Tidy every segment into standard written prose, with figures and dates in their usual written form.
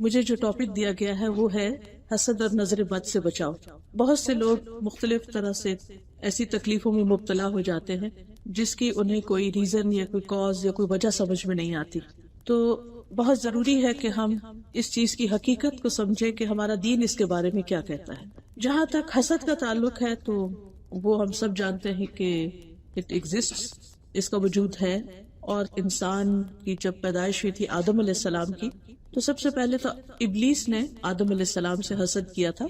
مجھے جو ٹاپک دیا گیا ہے وہ ہے حسد اور نظر بد سے بچاؤ۔ بہت سے لوگ مختلف طرح سے ایسی تکلیفوں میں مبتلا ہو جاتے ہیں جس کی انہیں کوئی ریزن یا کوئی کاز یا کوئی وجہ سمجھ میں نہیں آتی۔ تو بہت ضروری ہے کہ ہم اس چیز کی حقیقت کو سمجھیں کہ ہمارا دین اس کے بارے میں کیا کہتا ہے۔ جہاں تک حسد کا تعلق ہے تو وہ ہم سب جانتے ہیں کہ اٹ ایگزسٹس، اس کا وجود ہے۔ اور انسان کی جب پیدائش ہوئی تھی آدم علیہ السلام کی، تو سب سے پہلے تو ابلیس نے آدم علیہ السلام سے حسد کیا تھا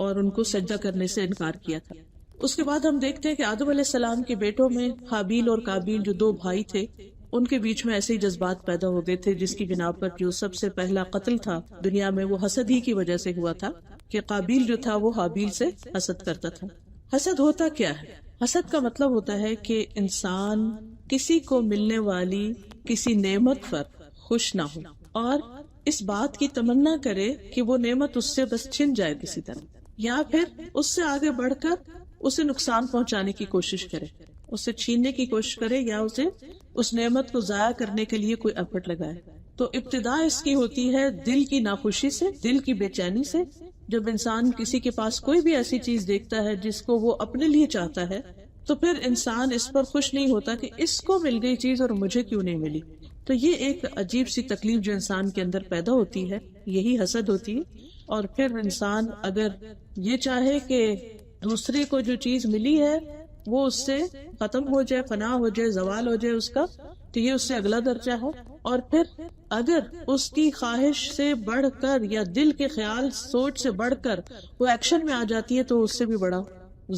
اور ان کو سجدہ کرنے سے انکار کیا تھا۔ اس کے بعد ہم دیکھتے ہیں کہ آدم علیہ السلام کے بیٹوں میں حابیل اور قابیل جو دو بھائی تھے، ان کے بیچ میں ایسے ہی جذبات پیدا ہو گئے تھے، جس کی بنا پر جو سب سے پہلا قتل تھا دنیا میں وہ حسد ہی کی وجہ سے ہوا تھا کہ قابیل جو تھا وہ حابیل سے حسد کرتا تھا۔ حسد ہوتا کیا ہے؟ حسد کا مطلب ہوتا ہے کہ انسان کسی کو ملنے والی کسی نعمت پر خوش نہ ہو اور اس بات کی تمنا کرے کہ وہ نعمت اس سے بس چھن جائے کسی طرح، یا پھر اس سے آگے بڑھ کر اسے نقصان پہنچانے کی کوشش کرے، اسے چھیننے کی کوشش کرے یا اسے اس نعمت کو ضائع کرنے کے لیے کوئی ایفرٹ لگائے۔ تو ابتدا اس کی ہوتی ہے دل کی ناخوشی سے، دل کی بے چینی سے۔ جب انسان کسی کے پاس کوئی بھی ایسی چیز دیکھتا ہے جس کو وہ اپنے لیے چاہتا ہے تو پھر انسان اس پر خوش نہیں ہوتا کہ اس کو مل گئی چیز اور مجھے کیوں نہیں ملی۔ تو یہ ایک عجیب سی تکلیف جو انسان کے اندر پیدا ہوتی ہے، یہی حسد ہوتی ہے۔ اور پھر انسان اگر یہ چاہے کہ دوسرے کو جو چیز ملی ہے وہ اس سے ختم ہو جائے، فنا ہو جائے، زوال ہو جائے اس کا، تو یہ اس سے اگلا درجہ ہے۔ اور پھر اگر اس کی خواہش سے بڑھ کر یا دل کے خیال سوچ سے بڑھ کر وہ ایکشن میں آ جاتی ہے تو اس سے بھی بڑا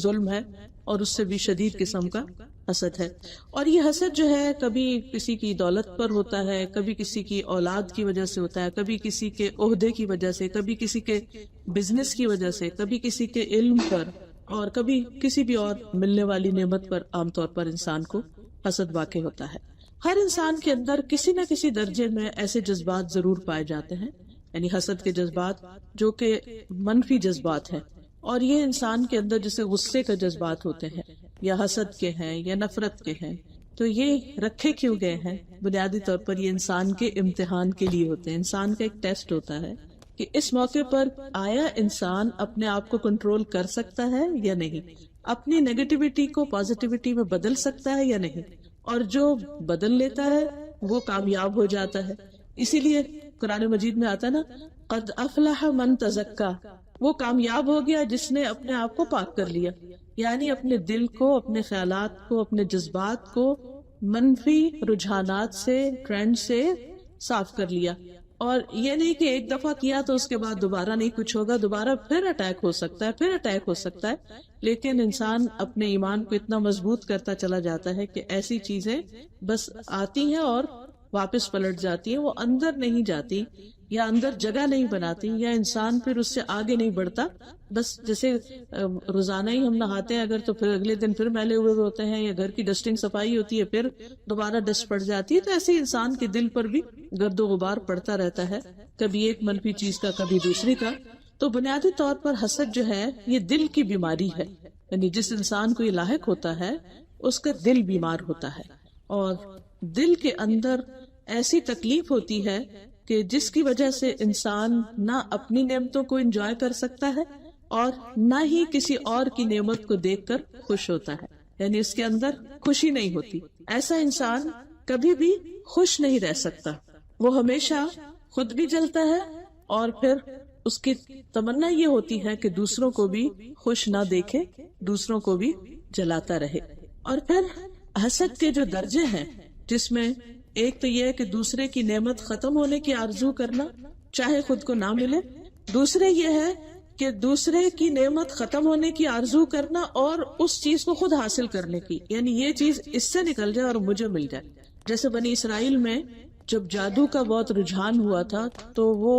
ظلم ہے اور اس سے بھی شدید قسم کا حسد ہے۔ اور یہ حسد جو ہے کبھی کسی کی دولت پر ہوتا ہے، کبھی کسی کی اولاد کی وجہ سے ہوتا ہے، کبھی کسی کے عہدے کی وجہ سے، کبھی کسی کے بزنس کی وجہ سے، کبھی کسی کے علم پر، اور کبھی کسی بھی اور ملنے والی نعمت پر عام طور پر انسان کو حسد واقع ہوتا ہے۔ ہر انسان کے اندر کسی نہ کسی درجے میں ایسے جذبات ضرور پائے جاتے ہیں، یعنی حسد کے جذبات جو کہ منفی جذبات ہیں، اور یہ انسان کے اندر جیسے غصے کا جذبات ہوتے ہیں یا حسد کے ہیں یا نفرت کے ہیں، تو یہ رکھے کیوں گئے ہیں؟ بنیادی طور پر یہ انسان کے امتحان کے لیے ہوتے ہیں، انسان کا ایک ٹیسٹ ہوتا ہے کہ اس موقع پر آیا انسان اپنے آپ کو کنٹرول کر سکتا ہے یا نہیں، اپنی نیگیٹیوٹی کو پازیٹیوٹی میں بدل سکتا ہے یا نہیں، اور جو بدل لیتا ہے وہ کامیاب ہو جاتا ہے۔ اسی لیے قرآن مجید میں آتا نا، قد افلح من تزکا، وہ کامیاب ہو گیا جس نے اپنے آپ کو پاک کر لیا، یعنی اپنے دل کو، اپنے خیالات کو، اپنے جذبات کو منفی رجحانات سے، ٹرینڈ سے صاف کر لیا۔ اور یہ نہیں کہ ایک دفعہ کیا تو اس کے بعد دوبارہ نہیں کچھ ہوگا، دوبارہ پھر اٹیک ہو سکتا ہے، پھر اٹیک ہو سکتا ہے، لیکن انسان اپنے ایمان کو اتنا مضبوط کرتا چلا جاتا ہے کہ ایسی چیزیں بس آتی ہیں اور واپس پلٹ جاتی ہیں، وہ اندر نہیں جاتی یا اندر جگہ نہیں بناتی، یا انسان پھر اس سے آگے نہیں بڑھتا۔ بس جیسے روزانہ ہی ہم نہاتے ہیں اگر، تو پھر اگلے دن پھر میلے ہوئے ہوتے ہیں، یا گھر کی ڈسٹنگ صفائی ہوتی ہے پھر دوبارہ ڈسٹ پڑ جاتی ہے، تو ایسے انسان کے دل پر بھی گرد و غبار پڑتا رہتا ہے، کبھی ایک منفی چیز کا، کبھی دوسری کا۔ تو بنیادی طور پر حسد جو ہے یہ دل کی بیماری ہے، یعنی جس انسان کو یہ لاحق ہوتا ہے اس کا دل بیمار ہوتا ہے، اور دل کے اندر ایسی تکلیف ہوتی ہے کہ جس کی وجہ سے انسان نہ اپنی نعمتوں کو انجوائے کر سکتا ہے اور نہ ہی کسی اور کی نعمت کو دیکھ کر خوش ہوتا ہے، یعنی اس کے اندر خوشی نہیں ہوتی۔ ایسا انسان کبھی بھی خوش نہیں رہ سکتا، وہ ہمیشہ خود بھی جلتا ہے اور پھر اس کی تمنا یہ ہوتی ہے کہ دوسروں کو بھی خوش نہ دیکھے، دوسروں کو بھی جلاتا رہے۔ اور پھر حسد کے جو درجے ہیں، جس میں ایک تو یہ ہے کہ دوسرے کی نعمت ختم ہونے کی آرزو کرنا، چاہے خود کو نہ ملے۔ دوسرے یہ ہے کہ دوسرے کی نعمت ختم ہونے کی آرزو کرنا اور اس چیز کو خود حاصل کرنے کی، یعنی یہ چیز اس سے نکل جائے اور مجھے مل جائے۔ جیسے بنی اسرائیل میں جب جادو کا بہت رجحان ہوا تھا تو وہ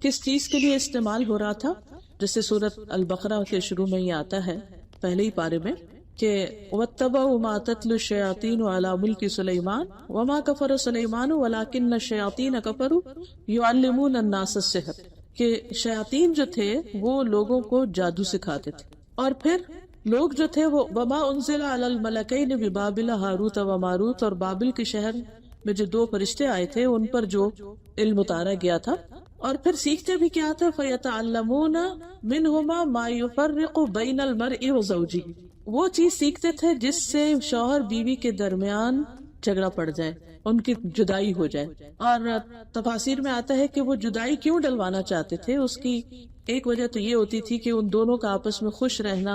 کس چیز کے لیے استعمال ہو رہا تھا؟ جیسے سورۃ البقرہ کے شروع میں یہ آتا ہے پہلے ہی پارے میں کہ وَاتَّبَعُوا مَا تَتْلُو الشَّيَاطِينُ عَلَى مُلْكِ سُلَيْمَانَ وَمَا كَفَرَ سُلَيْمَانُ وَلَكِنَّ الشَّيَاطِينَ كَفَرُوا يُعَلِّمُونَ النَّاسَ السِّحْرَ، کہ شیاطین جو تھے وہ لوگوں کو جادو سکھاتے تھے، اور پھر لوگ جو تھے وہ وَمَا أُنزِلَ عَلَى الْمَلَكَيْنِ بِبَابِلَ هَارُوتَ وَمَارُوتَ، اور بابل کے شہر میں جو دو فرشتے آئے تھے ان پر جو علم اتارا گیا تھا، اور پھر سیکھتے بھی کیا تھے، فَيَتَعَلَّمُونَ مِنْهُمَا مَا يُفَرِّقُ بَيْنَ الْمَرْءِ وَزَوْجِهِ، وہ چیز سیکھتے تھے جس سے شوہر بیوی کے درمیان جھگڑا پڑ جائے، ان کی جدائی ہو جائے۔ اور تفاسیر میں آتا ہے کہ وہ جدائی کیوں ڈلوانا چاہتے تھے، اس کی ایک وجہ تو یہ ہوتی تھی کہ ان دونوں کا آپس میں خوش رہنا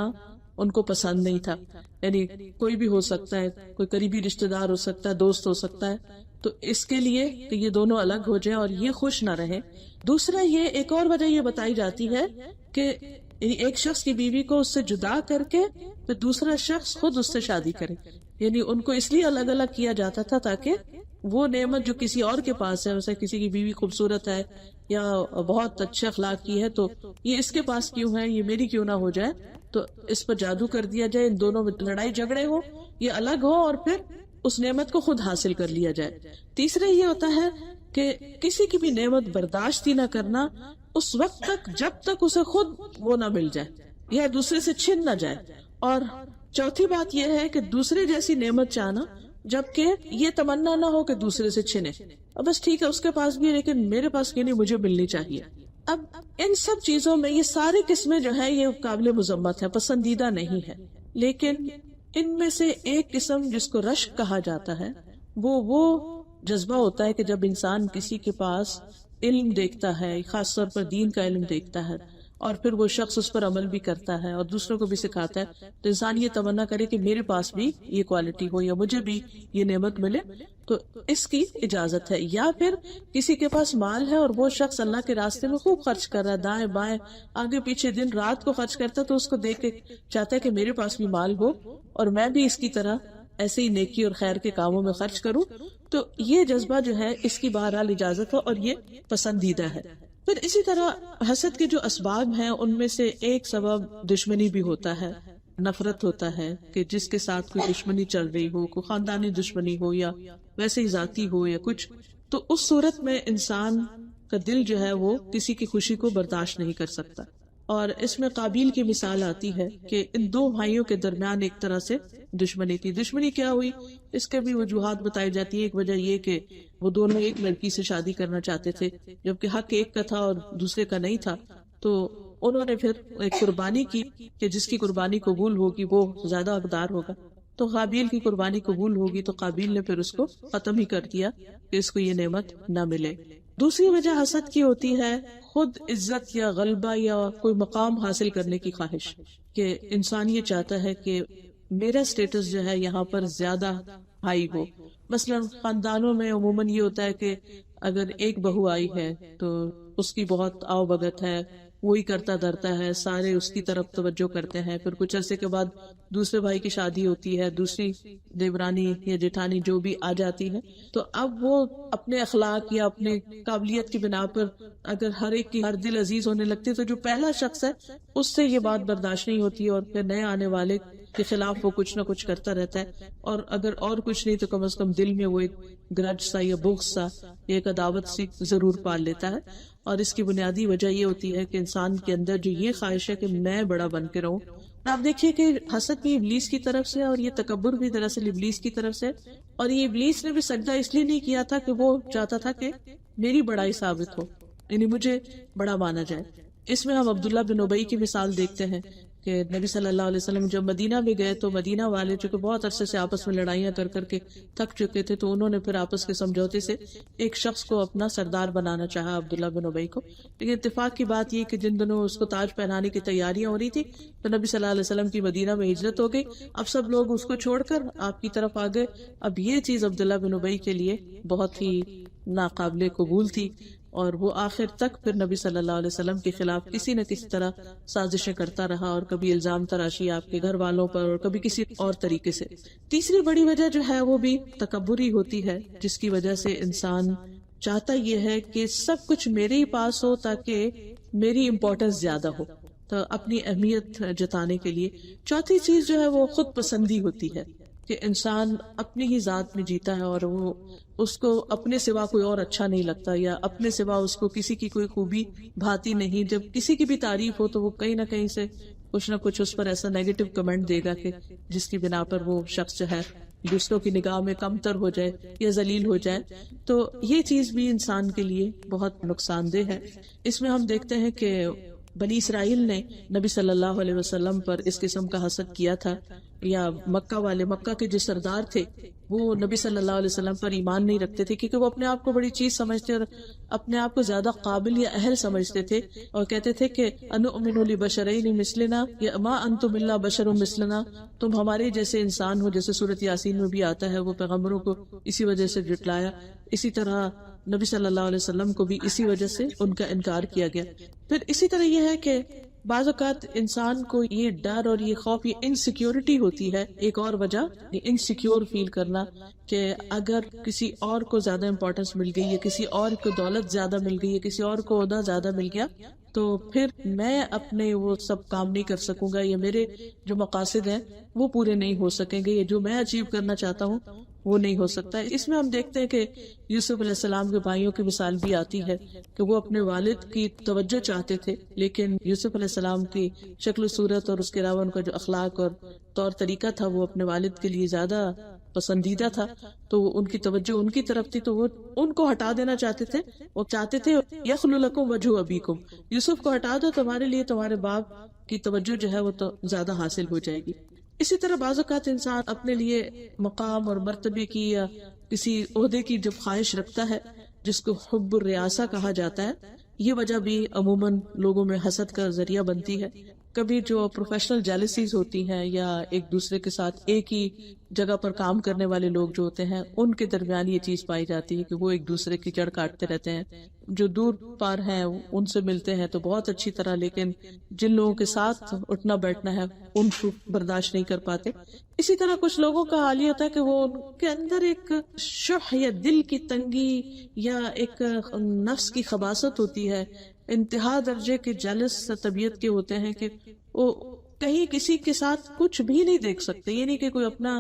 ان کو پسند نہیں تھا، یعنی کوئی بھی ہو سکتا ہے، کوئی قریبی رشتہ دار ہو سکتا ہے، دوست ہو سکتا ہے، تو اس کے لیے کہ یہ دونوں الگ ہو جائیں اور یہ خوش نہ رہے۔ دوسرا یہ ایک اور وجہ یہ بتائی جاتی ہے کہ ایک شخص کی بیوی کو اس سے جدا کر کے پھر دوسرا شخص خود اس سے شادی کرے، یعنی ان کو اس لیے الگ الگ کیا جاتا تھا تاکہ وہ نعمت جو کسی اور کے پاس ہے، جیسے کسی کی بیوی خوبصورت ہے یا بہت اچھے اخلاق کی ہے تو یہ اس کے پاس کیوں ہے، یہ میری کیوں نہ ہو جائے، تو اس پر جادو کر دیا جائے، ان دونوں میں لڑائی جھگڑے ہو، یہ الگ ہو اور پھر اس نعمت کو خود حاصل کر لیا جائے۔ تیسرا یہ ہوتا ہے کہ کسی کی بھی نعمت برداشت ہی نہ کرنا اس وقت تک جب تک اسے خود وہ نہ مل جائے یا دوسرے سے چھن نہ جائے۔ اور چوتھی بات یہ ہے کہ دوسرے جیسی نعمت چاہنا جبکہ یہ تمنا نہ ہو کہ دوسرے سے چھنے، اب بس ٹھیک ہے اس کے پاس بھی ہے لیکن میرے پاس کیوں نہیں، مجھے ملنی چاہیے۔ اب ان سب چیزوں میں یہ ساری قسمیں جو ہے یہ قابل مذمت ہے، پسندیدہ نہیں ہے، لیکن ان میں سے ایک قسم جس کو رشک کہا جاتا ہے وہ جذبہ ہوتا ہے کہ جب انسان کسی کے پاس علم دیکھتا ہے، خاص طور پر دین کا علم دیکھتا ہے اور پھر وہ شخص اس پر عمل بھی کرتا ہے اور دوسروں کو بھی سکھاتا ہے، تو انسان یہ تمنا کرے کہ میرے پاس بھی یہ کوالٹی ہو یا مجھے بھی یہ نعمت ملے، تو اس کی اجازت ہے۔ یا پھر کسی کے پاس مال ہے اور وہ شخص اللہ کے راستے میں خوب خرچ کر رہا ہے، دائیں بائیں آگے پیچھے دن رات کو خرچ کرتا ہے، تو اس کو دیکھ کے چاہتا ہے کہ میرے پاس بھی مال ہو اور میں بھی اس کی طرح ایسے ہی نیکی اور خیر کے کاموں میں خرچ کروں، تو یہ جذبہ جو ہے اس کی بہرحال اجازت ہو اور یہ پسندیدہ ہے۔ پھر اسی طرح حسد کے جو اسباب ہیں ان میں سے ایک سبب دشمنی بھی ہوتا ہے، نفرت ہوتا ہے کہ جس کے ساتھ کوئی دشمنی چل رہی ہو، کوئی خاندانی دشمنی ہو یا ویسے ہی ذاتی ہو یا کچھ، تو اس صورت میں انسان کا دل جو ہے وہ کسی کی خوشی کو برداشت نہیں کر سکتا۔ اور اس میں قابیل کی مثال آتی ہے کہ ان دو بھائیوں کے درمیان ایک طرح سے دشمنی تھی۔ دشمنی کیا ہوئی، اس کے بھی وجوہات بتائی جاتی ہیں۔ ایک وجہ یہ کہ وہ دونوں ایک لڑکی سے شادی کرنا چاہتے تھے، جبکہ حق ایک کا تھا اور دوسرے کا نہیں تھا، تو انہوں نے پھر ایک قربانی کی کہ جس کی قربانی قبول ہوگی وہ زیادہ حقدار ہوگا، تو قابیل کی قربانی قبول ہوگی تو قابیل نے پھر اس کو ختم ہی کر دیا کہ اس کو یہ نعمت نہ ملے۔ دوسری وجہ حسد کی ہوتی ہے خود عزت یا غلبہ یا کوئی مقام حاصل کرنے کی خواہش، کہ انسان یہ چاہتا ہے کہ میرا سٹیٹس جو ہے یہاں پر زیادہ ہائی ہو۔ مثلا خاندانوں میں عموماً یہ ہوتا ہے کہ اگر ایک بہو آئی ہے تو اس کی بہت آؤ بھگت ہے، وہی کرتا دھرتا ہے، سارے اس کی طرف توجہ کرتے ہیں، پھر کچھ عرصے کے بعد دوسرے بھائی کی شادی ہوتی ہے، دوسری دیورانی یا جیٹھانی جو بھی آ جاتی ہے، تو اب وہ اپنے اخلاق یا اپنے قابلیت کی بنا پر اگر ہر ایک کی ہر دل عزیز ہونے لگتی ہے، تو جو پہلا شخص ہے اس سے یہ بات برداشت نہیں ہوتی اور پھر نئے آنے والے کے خلاف وہ کچھ نہ کچھ کرتا رہتا ہے، اور اگر اور کچھ نہیں تو کم از کم دل میں وہ ایک گرج سا یا بغض سا یا ایک عداوت سی ضرور پال لیتا ہے۔ اور اس کی بنیادی وجہ یہ ہوتی ہے کہ انسان کے اندر جو یہ خواہش ہے کہ میں بڑا بن کے رہوں۔ آپ دیکھیے کہ حسد بھی ابلیس کی طرف سے اور یہ تکبر بھی دراصل ابلیس کی طرف سے، اور یہ ابلیس نے بھی سجدہ اس لیے نہیں کیا تھا کہ وہ چاہتا تھا کہ میری بڑائی ثابت ہو، یعنی مجھے بڑا مانا جائے۔ اس میں ہم عبداللہ بن ابی کی مثال دیکھتے ہیں کہ نبی صلی اللہ علیہ وسلم جب مدینہ میں گئے تو مدینہ والے چونکہ بہت عرصے سے آپس میں لڑائیاں کر کر کے تھک چکے تھے، تو انہوں نے پھر آپس کے سمجھوتے سے ایک شخص کو اپنا سردار بنانا چاہا، عبداللہ بن ابی کو۔ لیکن اتفاق کی بات یہ کہ جن دنوں اس کو تاج پہنانے کی تیاریاں ہو رہی تھی تو نبی صلی اللہ علیہ وسلم کی مدینہ میں ہجرت ہو گئی، اب سب لوگ اس کو چھوڑ کر آپ کی طرف آ گئے۔ اب یہ چیز عبداللہ بن ابی کے لیے بہت ہی ناقابل قبول تھی، اور وہ آخر تک پھر نبی صلی اللہ علیہ وسلم کے خلاف کسی نہ کسی طرح سازشیں کرتا رہا، اور کبھی الزام تراشی آپ کے گھر والوں پر اور کبھی کسی اور طریقے سے۔ تیسری بڑی وجہ جو ہے وہ بھی تکبری ہوتی ہے، جس کی وجہ سے انسان چاہتا یہ ہے کہ سب کچھ میرے ہی پاس ہو تاکہ میری امپورٹنس زیادہ ہو، تو اپنی اہمیت جتانے کے لیے۔ چوتھی چیز جو ہے وہ خود پسندی ہوتی ہے کہ انسان اپنی ہی ذات میں جیتا ہے اور وہ اس کو اپنے سوا کوئی اور اچھا نہیں لگتا، یا اپنے سوا اس کو کسی کی کوئی خوبی بھاتی نہیں۔ جب کسی کی بھی تعریف ہو تو وہ کہیں نہ کہیں سے کچھ نہ کچھ اس پر ایسا نیگیٹو کمنٹ دے گا کہ جس کی بنا پر وہ شخص جو ہے دوسروں کی نگاہ میں کمتر ہو جائے یا ذلیل ہو جائے، تو یہ چیز بھی انسان کے لیے بہت نقصان دہ ہے۔ اس میں ہم دیکھتے ہیں کہ بنی اسرائیل نے نبی صلی اللہ علیہ وسلم پر اس قسم کا حسد کیا تھا، یا مکہ کے جو سردار تھے وہ نبی صلی اللہ علیہ وسلم پر ایمان نہیں رکھتے تھے، کیونکہ وہ اپنے آپ کو بڑی چیز سمجھتے اور اپنے آپ کو زیادہ قابل یا اہل سمجھتے تھے، اور کہتے تھے کہ انؤمن لبشرین مثلنا یا ما انتم الا بشر مثلنا، تم ہمارے جیسے انسان ہو، جیسے سورۃ یاسین میں بھی آتا ہے۔ وہ پیغمبروں کو اسی وجہ سے جھٹلایا، اسی طرح نبی صلی اللہ علیہ وسلم کو بھی اسی وجہ سے ان کا انکار کیا گیا۔ پھر اسی طرح یہ ہے کہ بعض اوقات انسان کو یہ ڈر اور یہ خوف، یہ انسیکیورٹی ہوتی ہے، ایک اور وجہ انسیکیور فیل کرنا، کہ اگر کسی اور کو زیادہ امپورٹنس مل گئی، یا کسی اور کو دولت زیادہ مل گئی، یا کسی اور کو عہدہ زیادہ مل گیا، تو پھر میں اپنے وہ سب کام نہیں کر سکوں گا، یا میرے جو مقاصد ہیں وہ پورے نہیں ہو سکیں گے، یا جو میں اچیو کرنا چاہتا ہوں وہ نہیں ہو سکتا۔ اس میں ہم دیکھتے ہیں کہ یوسف علیہ السلام کے بھائیوں کی مثال بھی آتی ہے کہ وہ اپنے والد کی توجہ چاہتے تھے، لیکن یوسف علیہ السلام کی شکل و صورت اور اس کے علاوہ ان کا جو اخلاق اور طور طریقہ تھا وہ اپنے والد کے لیے زیادہ پسندیدہ تھا، تو ان کی توجہ ان کی طرف تھی، تو وہ ان کو ہٹا دینا چاہتے تھے۔ وہ چاہتے تھے یخلو لکم وجہ ابیکم، یوسف کو ہٹا دو، تمہارے لیے تمہارے باپ کی توجہ جو ہے وہ تو زیادہ حاصل ہو جائے گی۔ اسی طرح بعض اوقات انسان اپنے لیے مقام اور مرتبے کی یا کسی عہدے کی جب خواہش رکھتا ہے، جس کو حب الریاسہ کہا جاتا ہے، یہ وجہ بھی عموماً لوگوں میں حسد کا ذریعہ بنتی ہے۔ کبھی جو پروفیشنل جیلسیز ہوتی ہیں، یا ایک دوسرے کے ساتھ ایک ہی جگہ پر کام کرنے والے لوگ جو ہوتے ہیں، ان کے درمیان یہ چیز پائی جاتی ہے کہ وہ ایک دوسرے کی جڑ کاٹتے رہتے ہیں۔ جو دور پار ہیں ان سے ملتے ہیں تو بہت اچھی طرح، لیکن جن لوگوں کے ساتھ اٹھنا بیٹھنا ہے ان کو برداشت نہیں کر پاتے۔ اسی طرح کچھ لوگوں کا حال یہ ہوتا ہے کہ وہ ان کے اندر ایک شح یا دل کی تنگی یا ایک نفس کی خباثت ہوتی ہے، انتہا درجے کے جالس طبیعت کے ہوتے ہیں کہ وہ کہیں کسی کے ساتھ کچھ بھی نہیں دیکھ سکتے، یہ نہیں کہ کوئی اپنا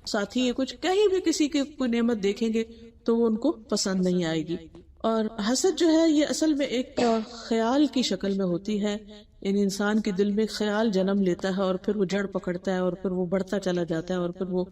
ساتھی ہے کچھ، کہیں بھی کسی کی کوئی نعمت دیکھیں گے تو وہ ان کو پسند نہیں آئے گی۔ اور حسد جو ہے یہ اصل میں ایک خیال کی شکل میں ہوتی ہے، یعنی انسان کے دل میں خیال جنم لیتا ہے اور پھر وہ جڑ پکڑتا ہے اور پھر وہ بڑھتا چلا جاتا ہے اور پھر وہ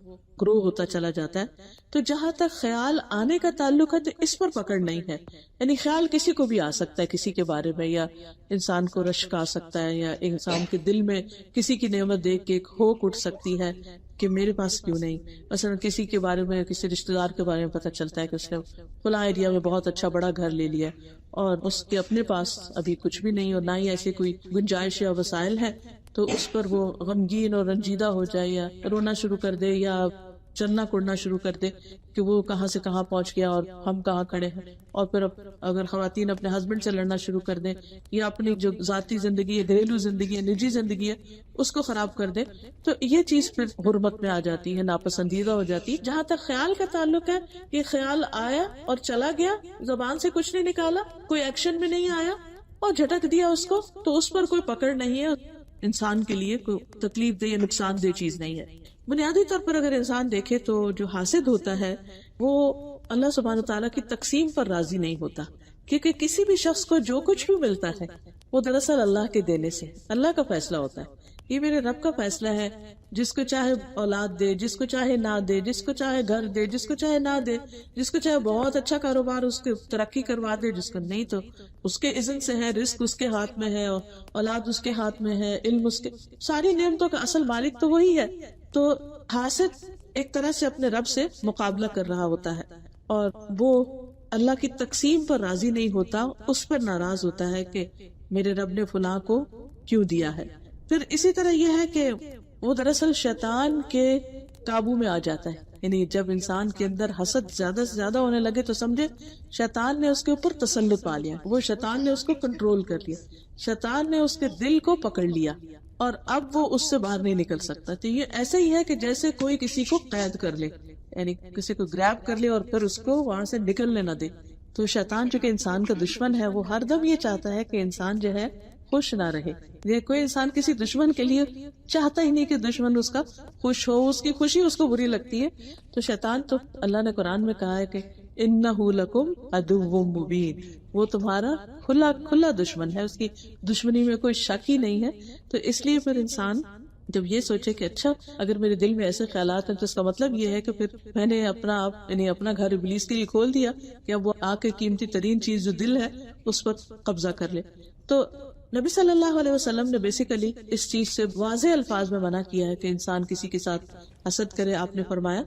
گرو ہوتا چلا جاتا ہے۔ تو جہاں تک خیال آنے کا تعلق ہے تو اس پر پکڑ نہیں ہے، یعنی خیال کسی کو بھی آ سکتا ہے کسی کے بارے میں، یا انسان کو رشک آ سکتا ہے، یا انسان کے دل میں کسی کی نعمت دیکھ کے ایک ہوک اٹھ سکتی ہے کہ میرے پاس کیوں نہیں۔ مثلا کسی کے بارے میں، کسی رشتہ دار کے بارے میں پتہ چلتا ہے کہ اس نے فلاں ایریا میں بہت اچھا بڑا گھر لے لیا اور اس کے اپنے پاس ابھی کچھ بھی نہیں اور نہ ہی ایسی کوئی گنجائش یا وسائل ہے، تو اس پر وہ غمگین اور رنجیدہ ہو جائے، یا رونا شروع کر دے، یا چلنا کڑنا شروع کر دے کہ وہ کہاں سے کہاں پہنچ گیا اور ہم کہاں کھڑے ہیں۔ اور پھر اگر خواتین اپنے ہسبینڈ سے لڑنا شروع کر دیں، یا اپنی جو ذاتی زندگی ہے، گھریلو زندگی ہے، نجی زندگی ہے، اس کو خراب کر دے، تو یہ چیز پھر غربت میں آ جاتی ہے، ناپسندیدہ ہو جاتی ہے۔ جہاں تک خیال کا تعلق ہے، یہ خیال آیا اور چلا گیا، زبان سے کچھ نہیں نکالا، کوئی ایکشن میں نہیں آیا اور جھٹک دیا اس کو، تو اس پر کوئی پکڑ نہیں ہے، انسان کے لیے کوئی تکلیف دہ یا نقصان دہ چیز نہیں ہے۔ بنیادی طور پر اگر انسان دیکھے تو جو حاسد ہوتا ہے وہ اللہ سبحانہ وتعالیٰ کی تقسیم پر راضی نہیں ہوتا، کیونکہ کسی بھی شخص کو جو کچھ بھی ملتا ہے وہ دراصل اللہ کے دینے سے، اللہ کا فیصلہ ہوتا ہے۔ یہ میرے رب کا فیصلہ ہے، جس کو چاہے اولاد دے، جس کو چاہے نہ دے، جس کو چاہے گھر دے، جس کو چاہے نہ دے، جس کو چاہے بہت اچھا کاروبار اس کے ترقی کروا دے، جس کو نہیں تو اس کے اذن سے ہے، رزق اس کے ہاتھ میں ہے، اولاد اس کے ہاتھ میں ہے، علم اس کے، ساری نعمتوں کا اصل مالک تو وہی ہے۔ تو حاسد ایک طرح سے اپنے رب سے مقابلہ کر رہا ہوتا ہے اور وہ اللہ کی تقسیم پر راضی نہیں ہوتا، اس پر ناراض ہوتا ہے کہ میرے رب نے فلاں کو کیوں دیا ہے۔ پھر اسی طرح یہ ہے کہ وہ دراصل شیطان کے قابو میں آ جاتا ہے، یعنی جب انسان کے اندر حسد زیادہ سے زیادہ ہونے لگے تو سمجھے شیطان نے اس کے اوپر تسلط پا لیا، وہ شیطان نے اس کو کنٹرول کر لیا، شیطان نے اس کے دل کو پکڑ لیا اور اب وہ اس سے باہر نہیں نکل سکتا۔ تو یہ ایسے ہی ہے کہ جیسے کوئی کسی کو قید کر لے، یعنی کسی کو گریب کر لے اور پھر اس کو وہاں سے نکلنے نہ دے۔ تو شیطان چونکہ انسان کا دشمن ہے، وہ ہر دم یہ چاہتا ہے کہ انسان جو ہے خوش نہ رہے۔ یہ کوئی انسان کسی دشمن کے لیے چاہتا ہی نہیں کہ دشمن اس کا خوش ہو، اس کی خوشی اس کو بری لگتی ہے۔ تو شیطان تو اللہ نے قرآن میں کہا ہے کہ انہ لکم عدو مبین، وہ تمہارا کھلا دشمن ہے، اس کی دشمنی میں کوئی شک ہی نہیں ہے۔ تو اس لیے پھر انسان جب یہ سوچے کہ اچھا اگر میرے دل میں ایسے خیالات ہیں تو اس کا مطلب یہ ہے کہ پھر میں نے اپنا آپ یعنی اپنا گھر ابلیس کے لیے کھول دیا کہ اب وہ آ کے قیمتی ترین چیز جو دل ہے اس پر قبضہ کر لے. تو نبی صلی اللہ علیہ وسلم نے بیسیکلی اس چیز سے واضح الفاظ میں منع کیا ہے کہ انسان کسی کے ساتھ حسد کرے. آپ نے فرمایا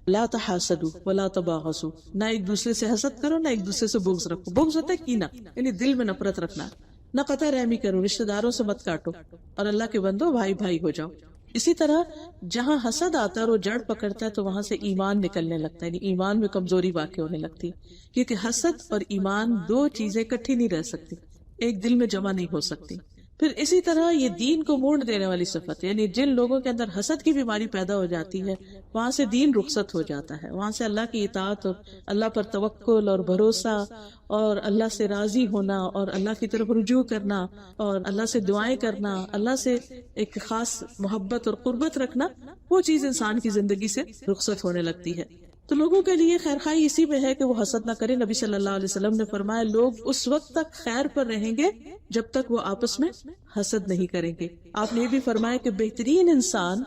لا تحاسدوا ولا تباغضوا، نہ ایک دوسرے سے حسد کرو نہ ایک دوسرے سے بغض رکھو. بغض ہوتا ہے کینہ، یعنی دل میں نفرت رکھنا. نہ قطع رحمی کرو، رشتہ داروں سے مت کاٹو، اور اللہ کے بندو بھائی بھائی ہو جاؤ. اسی طرح جہاں حسد آتا ہے اور وہ جڑ پکڑتا ہے تو وہاں سے ایمان نکلنے لگتا ہے، یعنی ایمان میں کمزوری واقع ہونے لگتی ہے. کیونکہ حسد اور ایمان دو چیزیں اکٹھی نہیں رہ سکتی، ایک دل میں جمع نہیں ہو سکتی. پھر اسی طرح یہ دین کو موڑ دینے والی صفت، یعنی جن لوگوں کے اندر حسد کی بیماری پیدا ہو جاتی ہے وہاں سے دین رخصت ہو جاتا ہے، وہاں سے اللہ کی اطاعت اور اللہ پر توکل اور بھروسہ اور اللہ سے راضی ہونا اور اللہ کی طرف رجوع کرنا اور اللہ سے دعائیں کرنا، اللہ سے ایک خاص محبت اور قربت رکھنا، وہ چیز انسان کی زندگی سے رخصت ہونے لگتی ہے. تو لوگوں کے لیے خیر خواہی اسی میں ہے کہ وہ حسد نہ کرے. نبی صلی اللہ علیہ وسلم نے فرمایا لوگ اس وقت تک خیر پر رہیں گے جب تک وہ آپس میں حسد نہیں کریں گے. آپ نے یہ بھی فرمایا کہ بہترین انسان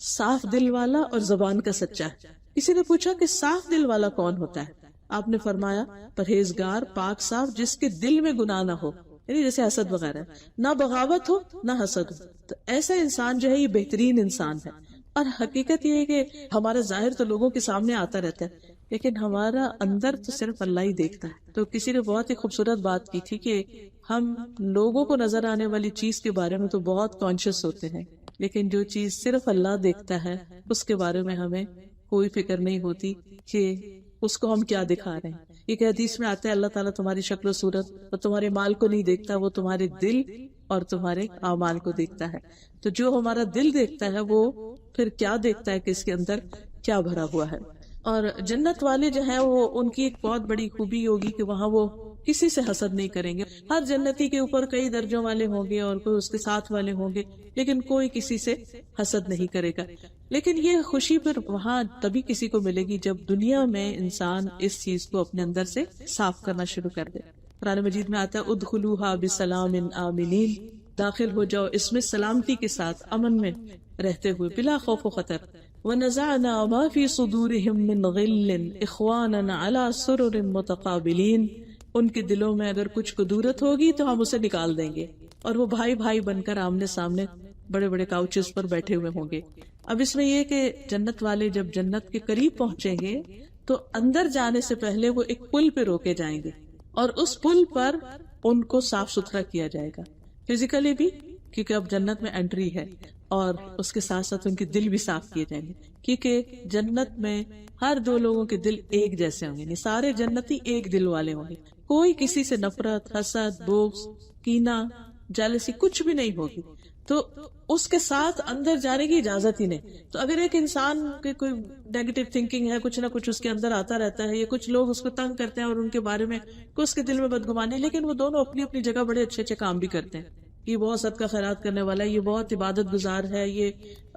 صاف دل والا اور زبان کا سچا ہے. کسی نے پوچھا کہ صاف دل والا کون ہوتا ہے؟ آپ نے فرمایا پرہیزگار، پاک صاف، جس کے دل میں گناہ نہ ہو، یعنی جیسے حسد وغیرہ، نہ بغاوت ہو نہ حسد ہو. تو ایسا انسان جو ہے یہ بہترین انسان ہے. اور حقیقت یہ ہے کہ ہمارا ظاہر تو لوگوں کے سامنے آتا رہتا ہے لیکن ہمارا اندر تو صرف اللہ ہی دیکھتا ہے. تو کسی نے بہت ہی خوبصورت بات کی تھی کہ ہم لوگوں کو نظر آنے والی چیز کے بارے میں تو بہت کانشیس ہوتے ہیں لیکن جو چیز صرف اللہ دیکھتا ہے اس کے بارے میں ہمیں کوئی فکر نہیں ہوتی کہ اس کو ہم کیا دکھا رہے ہیں. ایک حدیث میں آتا ہے اللہ تعالیٰ تمہاری شکل و صورت اور تمہارے مال کو نہیں دیکھتا، وہ تمہارے دل اور تمہارے اعمال کو دیکھتا ہے. تو جو ہمارا دل دیکھتا ہے وہ پھر کیا دیکھتا ہے کہ اس کے اندر کیا بھرا ہوا ہے. اور جنت والے جو ہیں وہ ان کی ایک بہت بڑی خوبی ہوگی کہ وہاں وہ کسی سے حسد نہیں کریں گے. ہر جنتی کے اوپر کئی درجوں والے ہوں گے اور کوئی اس کے ساتھ والے ہوں گے لیکن کوئی کسی سے حسد نہیں کرے گا. لیکن یہ خوشی پھر وہاں تبھی کسی کو ملے گی جب دنیا میں انسان اس چیز کو اپنے اندر سے صاف کرنا شروع کر دے. قرآن مجید میں آتا ہے ادخلوها بسلام آمنین، داخل ہو جاؤ اس میں سلامتی کے ساتھ، امن میں رہتے ہوئے، بلا خوف و خطر. وَنَزَعْنَا مَا فِي صُدُورِهِم مِّن غِلٍّ إِخْوَانًا عَلَى سُرُرٍ مُتَقَابِلِينَ. ان کے دلوں میں اگر کچھ قدورت ہوگی تو ہم اسے نکال دیں گے اور وہ بھائی بھائی بن کر آمنے سامنے بڑے بڑے کاؤچز پر بیٹھے ہوئے ہوں گے. اب اس میں یہ کہ جنت والے جب جنت کے قریب پہنچیں گے تو اندر جانے سے پہلے وہ ایک پل پہ روکے جائیں گے اور اس پل پر ان کو صاف ستھرا کیا جائے گا فزیکلی بھی، کیونکہ اب جنت میں انٹری ہے، اور اس کے ساتھ ساتھ ان کے دل بھی صاف کیے جائیں گے کیونکہ جنت میں ہر دو لوگوں کے دل ایک جیسے ہوں گے، سارے جنتی ایک دل والے ہوں گے. کوئی کسی سے نفرت، حسد، بغض، کینہ، جالسی کچھ بھی نہیں ہوگی. تو اس کے ساتھ اندر جانے کی اجازت ہی نہیں. تو اگر ایک انسان کے کوئی نیگیٹو تھنکنگ ہے، کچھ نہ کچھ اس کے اندر آتا رہتا ہے، یا کچھ لوگ اس کو تنگ کرتے ہیں اور ان کے بارے میں اس کے دل میں بدگمانی، لیکن وہ دونوں اپنی اپنی جگہ بڑے اچھے اچھے کام بھی کرتے ہیں. یہ بہت صدقہ خیرات کرنے والا ہے، یہ بہت عبادت گزار ہے، یہ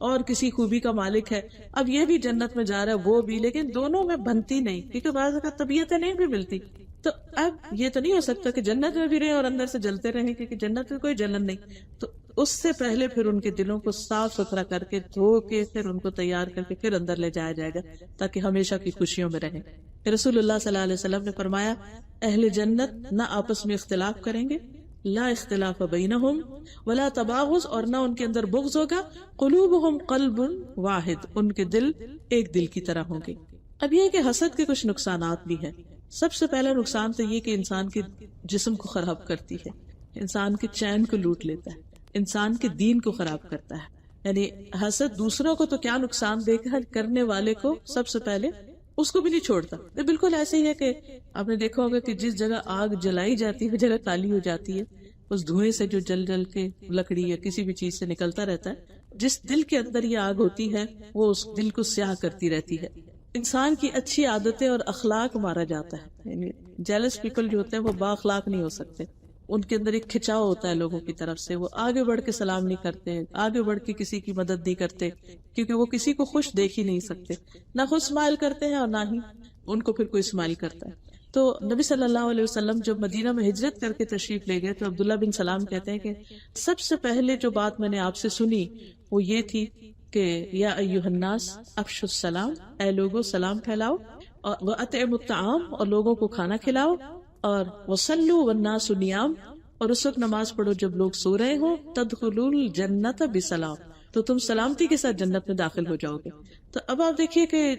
اور کسی خوبی کا مالک ہے. اب یہ بھی جنت میں جا رہا ہے وہ بھی، لیکن دونوں میں بنتی نہیں کیونکہ بعض اوقات طبیعتیں نہیں بھی ملتی. تو اب یہ تو نہیں ہو سکتا کہ جنت میں بھی رہیں اور اندر سے جلتے رہیں کیونکہ جنت میں کوئی جلن نہیں. تو اس سے پہلے پھر ان کے دلوں کو صاف ستھرا کر کے دھو کے پھر ان کو تیار کر کے پھر اندر لے جایا جائے گا تاکہ ہمیشہ کی خوشیوں میں رہیں. رسول اللہ صلی اللہ علیہ وسلم نے فرمایا اہل جنت نہ آپس میں اختلاف کریں گے، لا اختلاف بینہم ولا تباغض، اور نہ ان کے اندر بغض ہوگا. قلوبہم قلب واحد، ان کے دل ایک دل کی طرح ہوں گے. اب یہ کہ حسد کے کچھ نقصانات بھی ہیں. سب سے پہلا نقصان تو یہ کہ انسان کے جسم کو خراب کرتی ہے، انسان کے چین کو لوٹ لیتا ہے، انسان کے دین کو خراب کرتا ہے. یعنی حسد دوسروں کو تو کیا نقصان دے گا، کرنے والے کو سب سے پہلے اس کو بھی نہیں چھوڑتا. بالکل ایسے ہی ہے کہ آپ نے دیکھا ہوگا کہ جس جگہ آگ جلائی جاتی ہے جگہ کالی ہو جاتی ہے، اس دھوئیں سے جو جل جل کے لکڑی یا کسی بھی چیز سے نکلتا رہتا ہے، جس دل کے اندر یہ آگ ہوتی ہے وہ اس دل کو سیاہ کرتی رہتی ہے. انسان کی اچھی عادتیں اور اخلاق مارا جاتا ہے. یعنی جیلس پیپل جو ہوتے ہیں وہ با اخلاق نہیں ہو سکتے، ان کے اندر ایک کھچاؤ ہوتا ہے لوگوں کی طرف سے، وہ آگے بڑھ کے سلام نہیں کرتے، آگے بڑھ کے کسی کی مدد نہیں کرتے کیونکہ وہ کسی کو خوش دیکھ ہی نہیں سکتے، نہ خود اسمائل کرتے ہیں اور نہ ہی ان کو پھر کوئی اسمائل کرتا ہے. تو نبی صلی اللہ علیہ وسلم جب مدینہ میں ہجرت کر کے تشریف لے گئے تو عبداللہ بن سلام کہتے ہیں کہ سب سے پہلے جو بات میں نے آپ سے سنی وہ یہ تھی کہ یا ایھا الناس افشوا السلام، اے لوگوں سلام پھیلاؤ، اور واطعموا الطعام، اور لوگوں کو کھانا کھلاؤ، اور وصلوا والناس نیام، اور اس وقت نماز پڑھو جب لوگ سو رہے ہوں، تدخلوا الجنۃ بسلام، تو تم سلامتی کے ساتھ جنت میں داخل ہو جاؤ گے۔ تو اب آپ دیکھیے کہ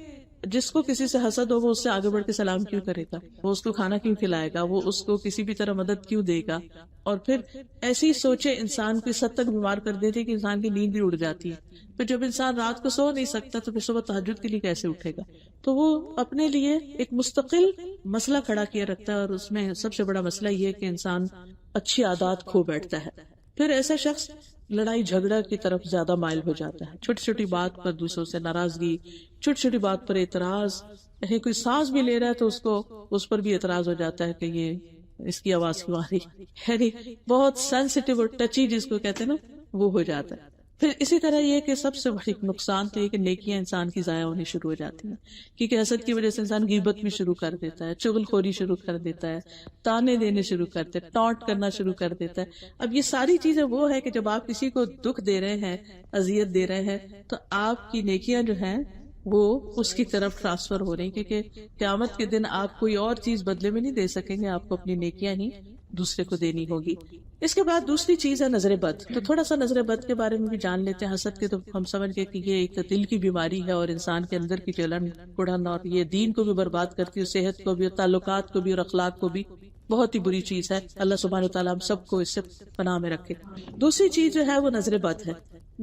جس کو کسی سے حسد ہو وہ اس سے آگے بڑھ کے سلام کیوں کرے گا، وہ اس کو کھانا کیوں کھلائے گا، وہ اس کو کسی بھی طرح مدد کیوں دے گا، اور پھر ایسی سوچے انسان کو اس حد تک بیمار کر دیتی کہ انسان کی نیند بھی اڑ جاتی ہے۔ پھر جب انسان رات کو سو نہیں سکتا تو پھر صبح تہجد کے لیے کیسے اٹھے گا؟ تو وہ اپنے لیے ایک مستقل مسئلہ کھڑا کیا رکھتا ہے، اور اس میں سب سے بڑا مسئلہ یہ ہے کہ انسان اچھی عادات کھو بیٹھتا ہے۔ پھر ایسا شخص لڑائی جھگڑا کی طرف زیادہ مائل ہو جاتا ہے، چھوٹی چھوٹی بات پر دوسروں سے ناراضگی، چھوٹی چھوٹی بات پر اعتراض، کہیں کوئی سانس بھی لے رہا ہے تو اس پر بھی اعتراض ہو جاتا ہے کہ یہ اس کی آواز کیوں آ رہی ہے، بہت سینسیٹیو اور ٹچی جس کو کہتے ہیں نا وہ ہو جاتا ہے۔ پھر اسی طرح یہ کہ سب سے بڑی نقصان تو یہ کہ نیکیاں انسان کی ضائع ہونی شروع ہو جاتی ہیں، کیونکہ حسد کی وجہ سے انسان غیبت بھی شروع کر دیتا ہے، چغل خوری شروع کر دیتا ہے، تانے دینے شروع کرتے ہیں، ٹانٹ کرنا شروع کر دیتا ہے۔ اب یہ ساری چیزیں وہ ہے کہ جب آپ کسی کو دکھ دے رہے ہیں، اذیت دے رہے ہیں، تو آپ کی نیکیاں جو ہیں وہ اس کی طرف ٹرانسفر ہو رہی ہیں، کیونکہ قیامت کے دن آپ کوئی اور چیز بدلے میں نہیں دے سکیں گے، آپ کو اپنی نیکیاں ہی دوسرے کو دینی ہوگی۔ اس کے بعد دوسری چیز ہے نظر بد، تو تھوڑا سا نظر بد کے بارے میں بھی جان لیتے ہیں۔ حسد کے تو ہم سمجھ گئے کہ یہ ایک دل کی بیماری ہے اور انسان کے اندر کی جلن کڑھن، اور یہ دین کو بھی برباد کرتی ہے، صحت کو بھی، اور تعلقات کو بھی، اور اخلاق کو بھی، بہت ہی بری چیز ہے۔ اللہ سبحانہ وتعالیٰ ہم سب کو اس سے پناہ میں رکھے۔ دوسری چیز جو ہے وہ نظر بد ہے۔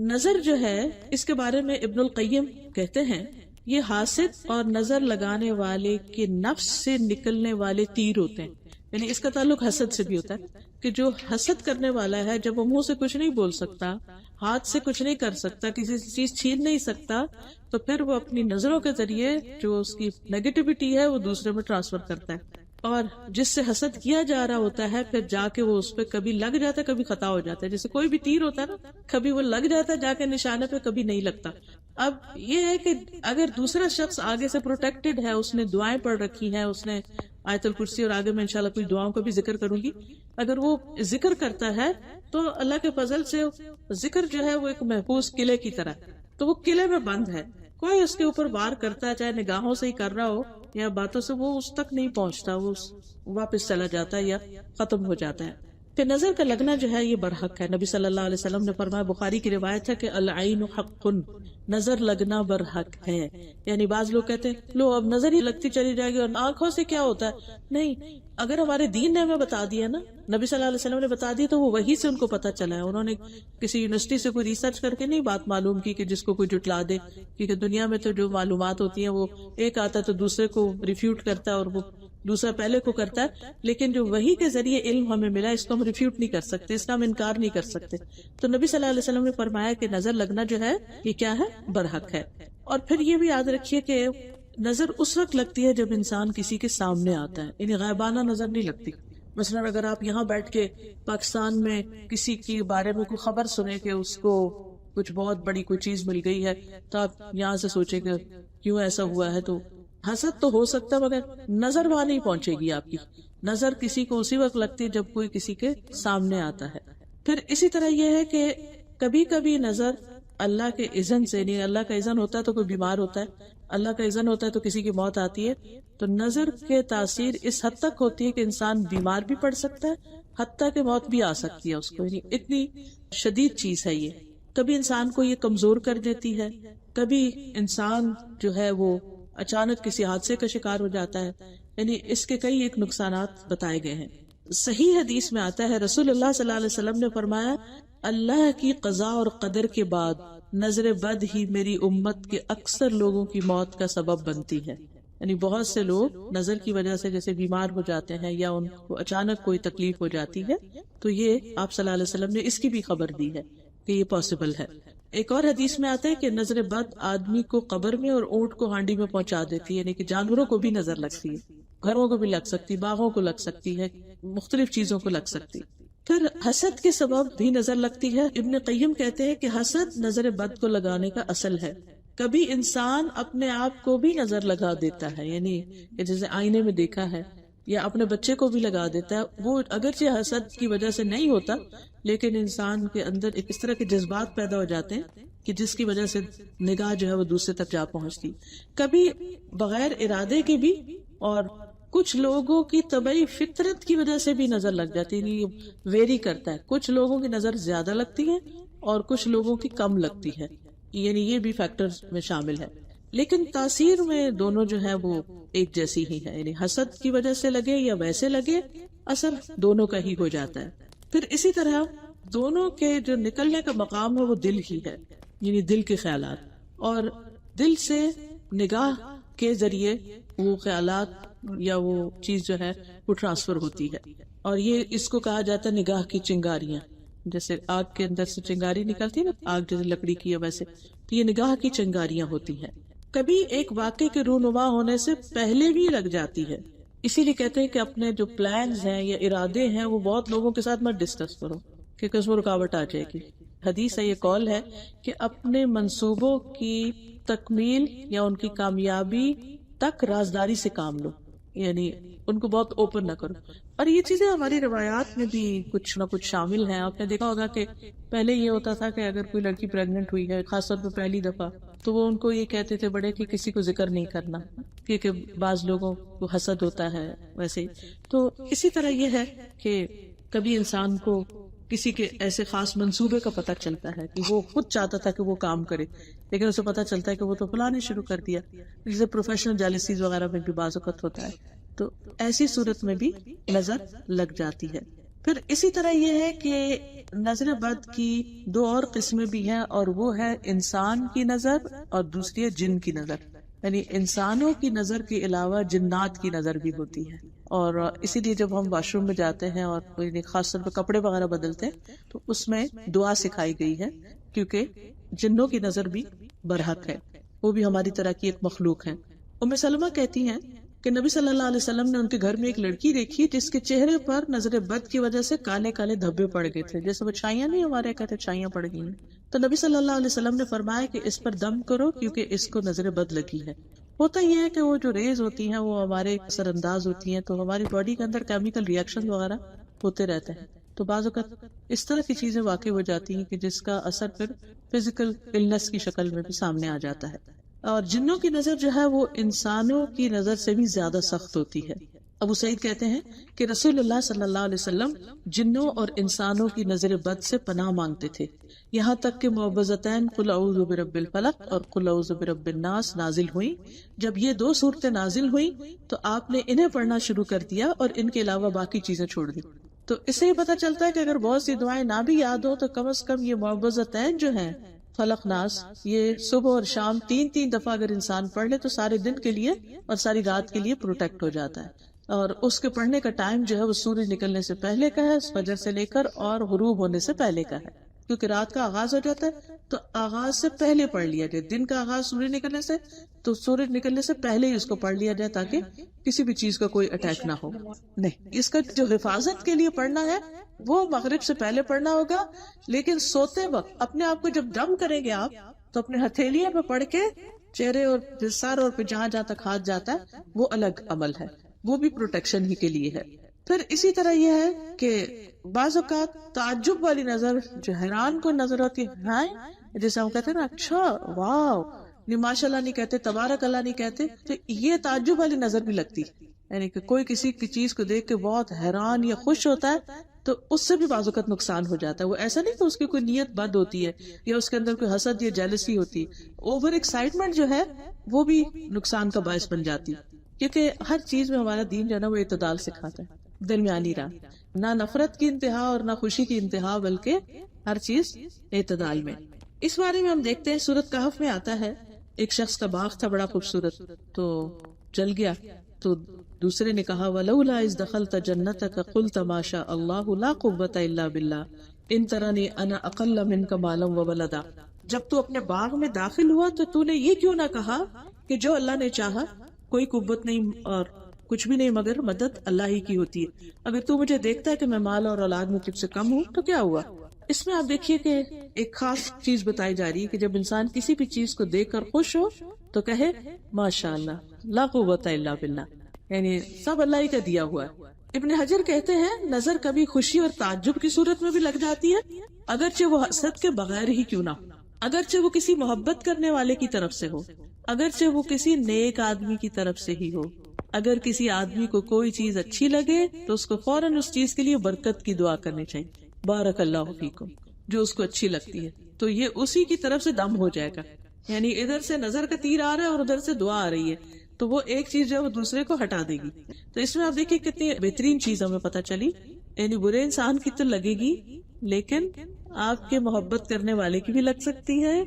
نظر جو ہے اس کے بارے میں ابن القیم کہتے ہیں یہ حاسد اور نظر لگانے والے کے نفس سے نکلنے والے تیر ہوتے ہیں، یعنی اس کا تعلق حسد سے بھی ہوتا ہے کہ جو حسد کرنے والا ہے جب وہ منہ سے کچھ نہیں بول سکتا، ہاتھ سے کچھ نہیں کر سکتا، کسی چیز چھین نہیں سکتا، تو پھر وہ اپنی نظروں کے ذریعے جو اس کی نیگیٹیوٹی ہے وہ دوسرے میں ٹرانسفر کرتا ہے، اور جس سے حسد کیا جا رہا ہوتا ہے پھر جا کے وہ اس پہ کبھی لگ جاتا ہے کبھی خطا ہو جاتا ہے۔ جیسے کوئی بھی تیر ہوتا ہے نا، کبھی وہ لگ جاتا ہے جا کے نشانے پہ، کبھی نہیں لگتا۔ اب یہ ہے کہ اگر دوسرا شخص آگے سے پروٹیکٹڈ ہے، اس نے دعائیں پڑھ رکھی ہیں، اس نے آیت الکرسی، اور آگے میں انشاءاللہ کچھ دعاؤں کا بھی ذکر کروں گی، اگر وہ ذکر کرتا ہے تو اللہ کے فضل سے ذکر جو ہے وہ ایک محفوظ قلعے کی طرح، تو وہ قلعے میں بند ہے، کوئی اس کے اوپر وار کرتا ہے چاہے نگاہوں سے ہی کر رہا ہو یا باتوں سے، وہ اس تک نہیں پہنچتا، وہ واپس چلا جاتا ہے یا ختم ہو جاتا ہے۔ پھر نظر کا لگنا جو ہے یہ برحق ہے۔ نبی صلی اللہ علیہ وسلم نے فرمایا، بخاری کی روایت ہے کہ العین حق، نظر لگنا برحق ہے۔ یعنی بعض لوگ کہتے ہیں لو اب نظر ہی لگتی چلی جائے گی اور آنکھوں سے کیا ہوتا ہے، نہیں، اگر ہمارے دین نے ہمیں بتا دیا نا، نبی صلی اللہ علیہ وسلم نے بتا دی، تو وہ وہی سے ان کو پتا چلا ہے، انہوں نے کسی یونیورسٹی سے کوئی ریسرچ کر کے نہیں بات معلوم کی کہ جس کو کوئی جٹلا دے، کیونکہ دنیا میں تو جو معلومات ہوتی ہیں وہ ایک آتا ہے تو دوسرے کو ریفیوٹ کرتا ہے اور وہ دوسرا پہلے کو کرتا ہے، لیکن جو وحی کے ذریعے علم ہمیں ملا اس کو ہم ریفیوٹ نہیں کر سکتے، اس کا ہم انکار نہیں کر سکتے۔ تو نبی صلی اللہ علیہ وسلم نے فرمایا کہ نظر لگنا جو ہے یہ کیا ہے، برحق ہے۔ اور پھر یہ بھی یاد رکھیے کہ نظر اس وقت لگتی ہے جب انسان کسی کے سامنے آتا ہے، یعنی غائبانہ نظر نہیں لگتی۔ مثلا اگر آپ یہاں بیٹھ کے پاکستان میں کسی کے بارے میں کوئی خبر سنے کہ اس کو کچھ بہت بڑی کوئی چیز مل گئی ہے، تو آپ یہاں سے سوچیں کہ کیوں ایسا ہوا ہے، تو حسد تو ہو سکتا مگر نظر وہاں نہیں پہنچے گی آپ کی۔ نظر کسی کو اسی وقت لگتی ہے جب کوئی کسی کے سامنے آتا ہے۔ پھر اسی طرح یہ ہے کہ کبھی کبھی نظر اللہ کے اذن سے، نہیں اللہ کا اذن ہوتا ہے تو کوئی بیمار ہوتا ہے، اللہ کا اذن ہوتا ہے تو کسی کی موت آتی ہے، تو نظر کے تاثیر اس حد تک ہوتی ہے کہ انسان بیمار بھی پڑ سکتا ہے، حتیٰ کہ موت بھی آ سکتی ہے اس کو، یعنی اتنی شدید چیز ہے یہ۔ کبھی انسان کو یہ کمزور کر دیتی ہے، کبھی انسان جو ہے وہ اچانک کسی حادثے کا شکار ہو جاتا ہے، یعنی اس کے کئی ایک نقصانات بتائے گئے ہیں۔ صحیح حدیث میں آتا ہے، رسول اللہ صلی اللہ علیہ وسلم نے فرمایا، اللہ کی قضاء اور قدر کے بعد نظر بد ہی میری امت کے اکثر لوگوں کی موت کا سبب بنتی ہے۔ یعنی بہت سے لوگ نظر کی وجہ سے جیسے بیمار ہو جاتے ہیں یا ان کو اچانک کوئی تکلیف ہو جاتی ہے، تو یہ آپ صلی اللہ علیہ وسلم نے اس کی بھی خبر دی ہے کہ یہ پاسبل ہے۔ ایک اور حدیث میں آتا ہے کہ نظر بد آدمی کو قبر میں اور اونٹ کو ہانڈی میں پہنچا دیتی ہے، یعنی کہ جانوروں کو بھی نظر لگتی ہے، گھروں کو بھی لگ سکتی، باغوں کو لگ سکتی ہے، مختلف چیزوں کو لگ سکتی۔ پھر حسد کے سبب بھی نظر لگتی ہے۔ ابن قیم کہتے ہیں کہ حسد نظر بد کو لگانے کا اصل ہے۔ کبھی انسان اپنے آپ کو بھی نظر لگا دیتا ہے، یعنی کہ جیسے آئینے میں دیکھا ہے یا اپنے بچے کو بھی لگا دیتا ہے. وہ اگرچہ حسد کی وجہ سے نہیں ہوتا لیکن انسان کے اندر ایک اس طرح کے جذبات پیدا ہو جاتے ہیں کہ جس کی وجہ سے نگاہ جو ہے وہ دوسرے تک جا پہنچتی. کبھی بغیر ارادے کے بھی، اور کچھ لوگوں کی طبعی فطرت کی وجہ سے بھی نظر لگ جاتی ہے. یہ ویری کرتا ہے، کچھ لوگوں کی نظر زیادہ لگتی ہے اور کچھ لوگوں کی کم لگتی ہے، یعنی یہ بھی فیکٹرز میں شامل ہے. لیکن تاثیر میں دونوں جو ہے وہ ایک جیسی ہی ہے، یعنی حسد کی وجہ سے لگے یا ویسے لگے اثر دونوں کا ہی ہو جاتا ہے. پھر اسی طرح دونوں کے جو نکلنے کا مقام ہے وہ دل ہی ہے، یعنی دل کے خیالات، اور دل سے نگاہ کے ذریعے وہ خیالات یا وہ چیز جو ہے وہ ٹرانسفر ہوتی ہے. اور یہ اس کو کہا جاتا ہے نگاہ کی چنگاریاں. جیسے آگ کے اندر سے چنگاری نکلتی ہے نا، آگ جیسے لکڑی کی ہے ویسے، تو یہ نگاہ کی چنگاریاں ہوتی ہیں. کبھی ایک واقعے کے رونما ہونے سے پہلے بھی لگ جاتی ہے. اسی لیے کہتے ہیں کہ اپنے جو پلانز ہیں یا ارادے ہیں وہ بہت لوگوں کے ساتھ مت ڈسکس کرو کیونکہ اس میں رکاوٹ آ جائے گی. حدیث ہے، یہ قول ہے کہ اپنے منصوبوں کی تکمیل یا ان کی کامیابی تک رازداری سے کام لو، یعنی ان کو بہت اوپن نہ کرو. اور یہ چیزیں ہماری روایات میں بھی کچھ نہ کچھ شامل ہیں. آپ نے دیکھا ہوگا کہ پہلے یہ ہوتا تھا کہ اگر کوئی لڑکی پریگننٹ ہوئی ہے، خاص طور پہ پہلی دفعہ، تو وہ ان کو یہ کہتے تھے بڑے کہ کسی کو ذکر نہیں کرنا کیونکہ بعض لوگوں کو حسد ہوتا ہے. ویسے ہی تو اسی طرح یہ ہے کہ کبھی انسان کو کسی کے ایسے خاص منصوبے کا پتہ چلتا ہے کہ وہ خود چاہتا تھا کہ وہ کام کرے، لیکن اسے پتہ چلتا ہے کہ وہ تو فلاں نے شروع کر دیا. جیسے پروفیشنل جیلسیز وغیرہ میں بھی بعض اوقات ہوتا ہے، تو ایسی صورت میں بھی نظر لگ جاتی ہے. پھر اسی طرح یہ ہے کہ نظر بد کی دو اور قسمیں بھی ہیں، اور وہ ہے انسان کی نظر اور دوسری ہے جن کی نظر. یعنی انسانوں کی نظر کے علاوہ جنات کی نظر بھی ہوتی ہے. اور اسی لیے جب ہم واش روم میں جاتے ہیں اور کوئی خاص طور پہ کپڑے وغیرہ بدلتے ہیں تو اس میں دعا سکھائی گئی ہے، کیونکہ جنوں کی نظر بھی برحق ہے، وہ بھی ہماری طرح کی ایک مخلوق ہے. ام سلمہ کہتی ہیں کہ نبی صلی اللہ علیہ وسلم نے ان کے گھر میں ایک لڑکی دیکھی جس کے چہرے پر نظر بد کی وجہ سے کالے کالے دھبے پڑ گئے تھے، جیسے وہ چھائیاں نہیں ہمارے کہتے چھائیاں پڑ گئی ہیں. تو نبی صلی اللہ علیہ وسلم نے فرمایا کہ اس پر دم کرو کیونکہ اس کو نظر بد لگی ہے. ہوتا یہ ہے کہ وہ جو ریز ہوتی ہیں وہ ہمارے اثر انداز ہوتی ہیں، تو ہماری باڈی کے اندر کیمیکل ریئیکشن وغیرہ ہوتے رہتے ہیں، تو بعض اوقات اس طرح کی چیزیں واقع ہو جاتی ہیں کہ جس کا اثر پھر فزیکل النس کی شکل میں بھی سامنے آ جاتا ہے. اور جنوں کی نظر جو ہے وہ انسانوں کی نظر سے بھی زیادہ سخت ہوتی ہے. ابو سعید کہتے ہیں کہ رسول اللہ صلی اللہ علیہ وسلم جنوں اور انسانوں کی نظر بد سے پناہ مانگتے تھے، یہاں تک کہ معوذتین قل اعوذ برب الفلق اور قل اعوذ برب الناس نازل ہوئیں. جب یہ دو صورتیں نازل ہوئیں تو آپ نے انہیں پڑھنا شروع کر دیا اور ان کے علاوہ باقی چیزیں چھوڑ دی. تو اس سے یہ پتہ چلتا ہے کہ اگر بہت سی دعائیں نہ بھی یاد ہو تو کم از کم یہ معوذتین جو ہیں فلق ناس، یہ صبح اور شام 3 دفعہ اگر انسان پڑھ لے تو سارے دن کے لیے اور ساری رات کے لیے پروٹیکٹ ہو جاتا ہے. اور اس کے پڑھنے کا ٹائم جو ہے وہ سورج نکلنے سے پہلے کا ہے، فجر سے لے کر اور غروب ہونے سے پہلے کا ہے، کیونکہ رات کا آغاز ہو جاتا ہے تو آغاز سے پہلے پڑھ لیا جائے. دن کا آغاز سورج نکلنے سے، تو سورج نکلنے سے پہلے ہی اس کو پڑھ لیا جائے تاکہ کسی بھی چیز کا کوئی اٹیک نہ ہو. نہیں، اس کا جو حفاظت کے لیے پڑھنا ہے وہ مغرب سے پہلے پڑھنا ہوگا، لیکن سوتے وقت اپنے آپ کو جب دم کریں گے آپ تو اپنے ہتھیلیاں پہ پڑھ کے چہرے اور سر اور پہ جہاں جہاں تک ہاتھ جاتا ہے وہ الگ عمل ہے، وہ بھی پروٹیکشن ہی کے لیے ہے. پھر اسی طرح یہ ہے کہ بعض اوقات تعجب والی نظر جو حیران کو نظر ہوتی ہے، جیسے ہم کہتے ہیں نا اچھا واو، ماشاء اللہ نہیں کہتے، تبارک اللہ نہیں کہتے، تو یہ تعجب والی نظر بھی لگتی. یعنی کہ کوئی کسی کی چیز کو دیکھ کے بہت حیران یا خوش ہوتا ہے تو اس سے بھی بعض اوقات نقصان ہو جاتا ہے. وہ ایسا نہیں کہ اس کی کوئی نیت بد ہوتی ہے یا اس کے اندر کوئی حسد یا جیلسی ہوتی ہے، اوور ایکسائٹمنٹ جو ہے وہ بھی نقصان کا باعث بن جاتی ہے. کیونکہ ہر چیز میں ہمارا دین جو ہے نا وہ اعتدال سکھاتا ہے، درمیانی راہ، نہ نفرت کی انتہا اور نہ خوشی کی انتہا، بلکہ ہر چیز اعتدال میں. اس بارے میں ہم دیکھتے ہیں سورۃ کہف میں آتا ہے ایک شخص کا باغ تھا بڑا خوبصورت، تو جل گیا. تو دوسرے نے کہا وَلَوْلَا إِذْ دَخَلْتَ جَنَّتَكَ قُلْتَ مَا شَاءَ اللَّهُ لَا قُوَّةَ إِلَّا بِاللَّهِ إِن تَرَنِي أَنَا أَقَلَّ مِنْكَ مَالًا وَوَلَدًا. جب تو اپنے باغ میں داخل ہوا تو نے یہ کیوں نہ کہا کہ جو اللہ نے چاہا، کوئی قوت نہیں اور کچھ بھی نہیں مگر مدد اللہ ہی کی ہوتی ہے. اگر تو مجھے دیکھتا ہے کہ میں مال اور اولاد میں تجھ سے کم ہوں تو کیا ہوا؟ اس میں آپ دیکھیے کہ ایک خاص چیز بتائی جا رہی ہے کہ جب انسان کسی بھی چیز کو دیکھ کر خوش ہو تو کہے ماشاء اللہ لا قوت الا باللہ، یعنی سب اللہ ہی کا دیا ہوا ہے. ابن حجر کہتے ہیں نظر کبھی خوشی اور تعجب کی صورت میں بھی لگ جاتی ہے، اگرچہ وہ حسد کے بغیر ہی کیوں نہ ہو، اگرچہ وہ کسی محبت کرنے والے کی طرف سے ہو، اگرچہ وہ کسی نیک آدمی کی طرف سے ہی ہو. اگر کسی آدمی کو کوئی چیز اچھی لگے تو اس کو فوراً اس چیز کے لیے برکت کی دعا کرنی چاہیے، بارک اللہ فیکم، جو اس کو اچھی لگتی ہے تو یہ اسی کی طرف سے دم ہو جائے گا. یعنی ادھر سے نظر کا تیر آ رہا ہے اور ادھر سے دعا آ رہی ہے، تو وہ ایک چیز جو ہے وہ دوسرے کو ہٹا دے گی. تو اس میں آپ دیکھیں کتنی بہترین چیز ہمیں پتہ چلی. یعنی برے انسان کی تو لگے گی، لیکن آپ کے محبت کرنے والے کی بھی لگ سکتی ہے،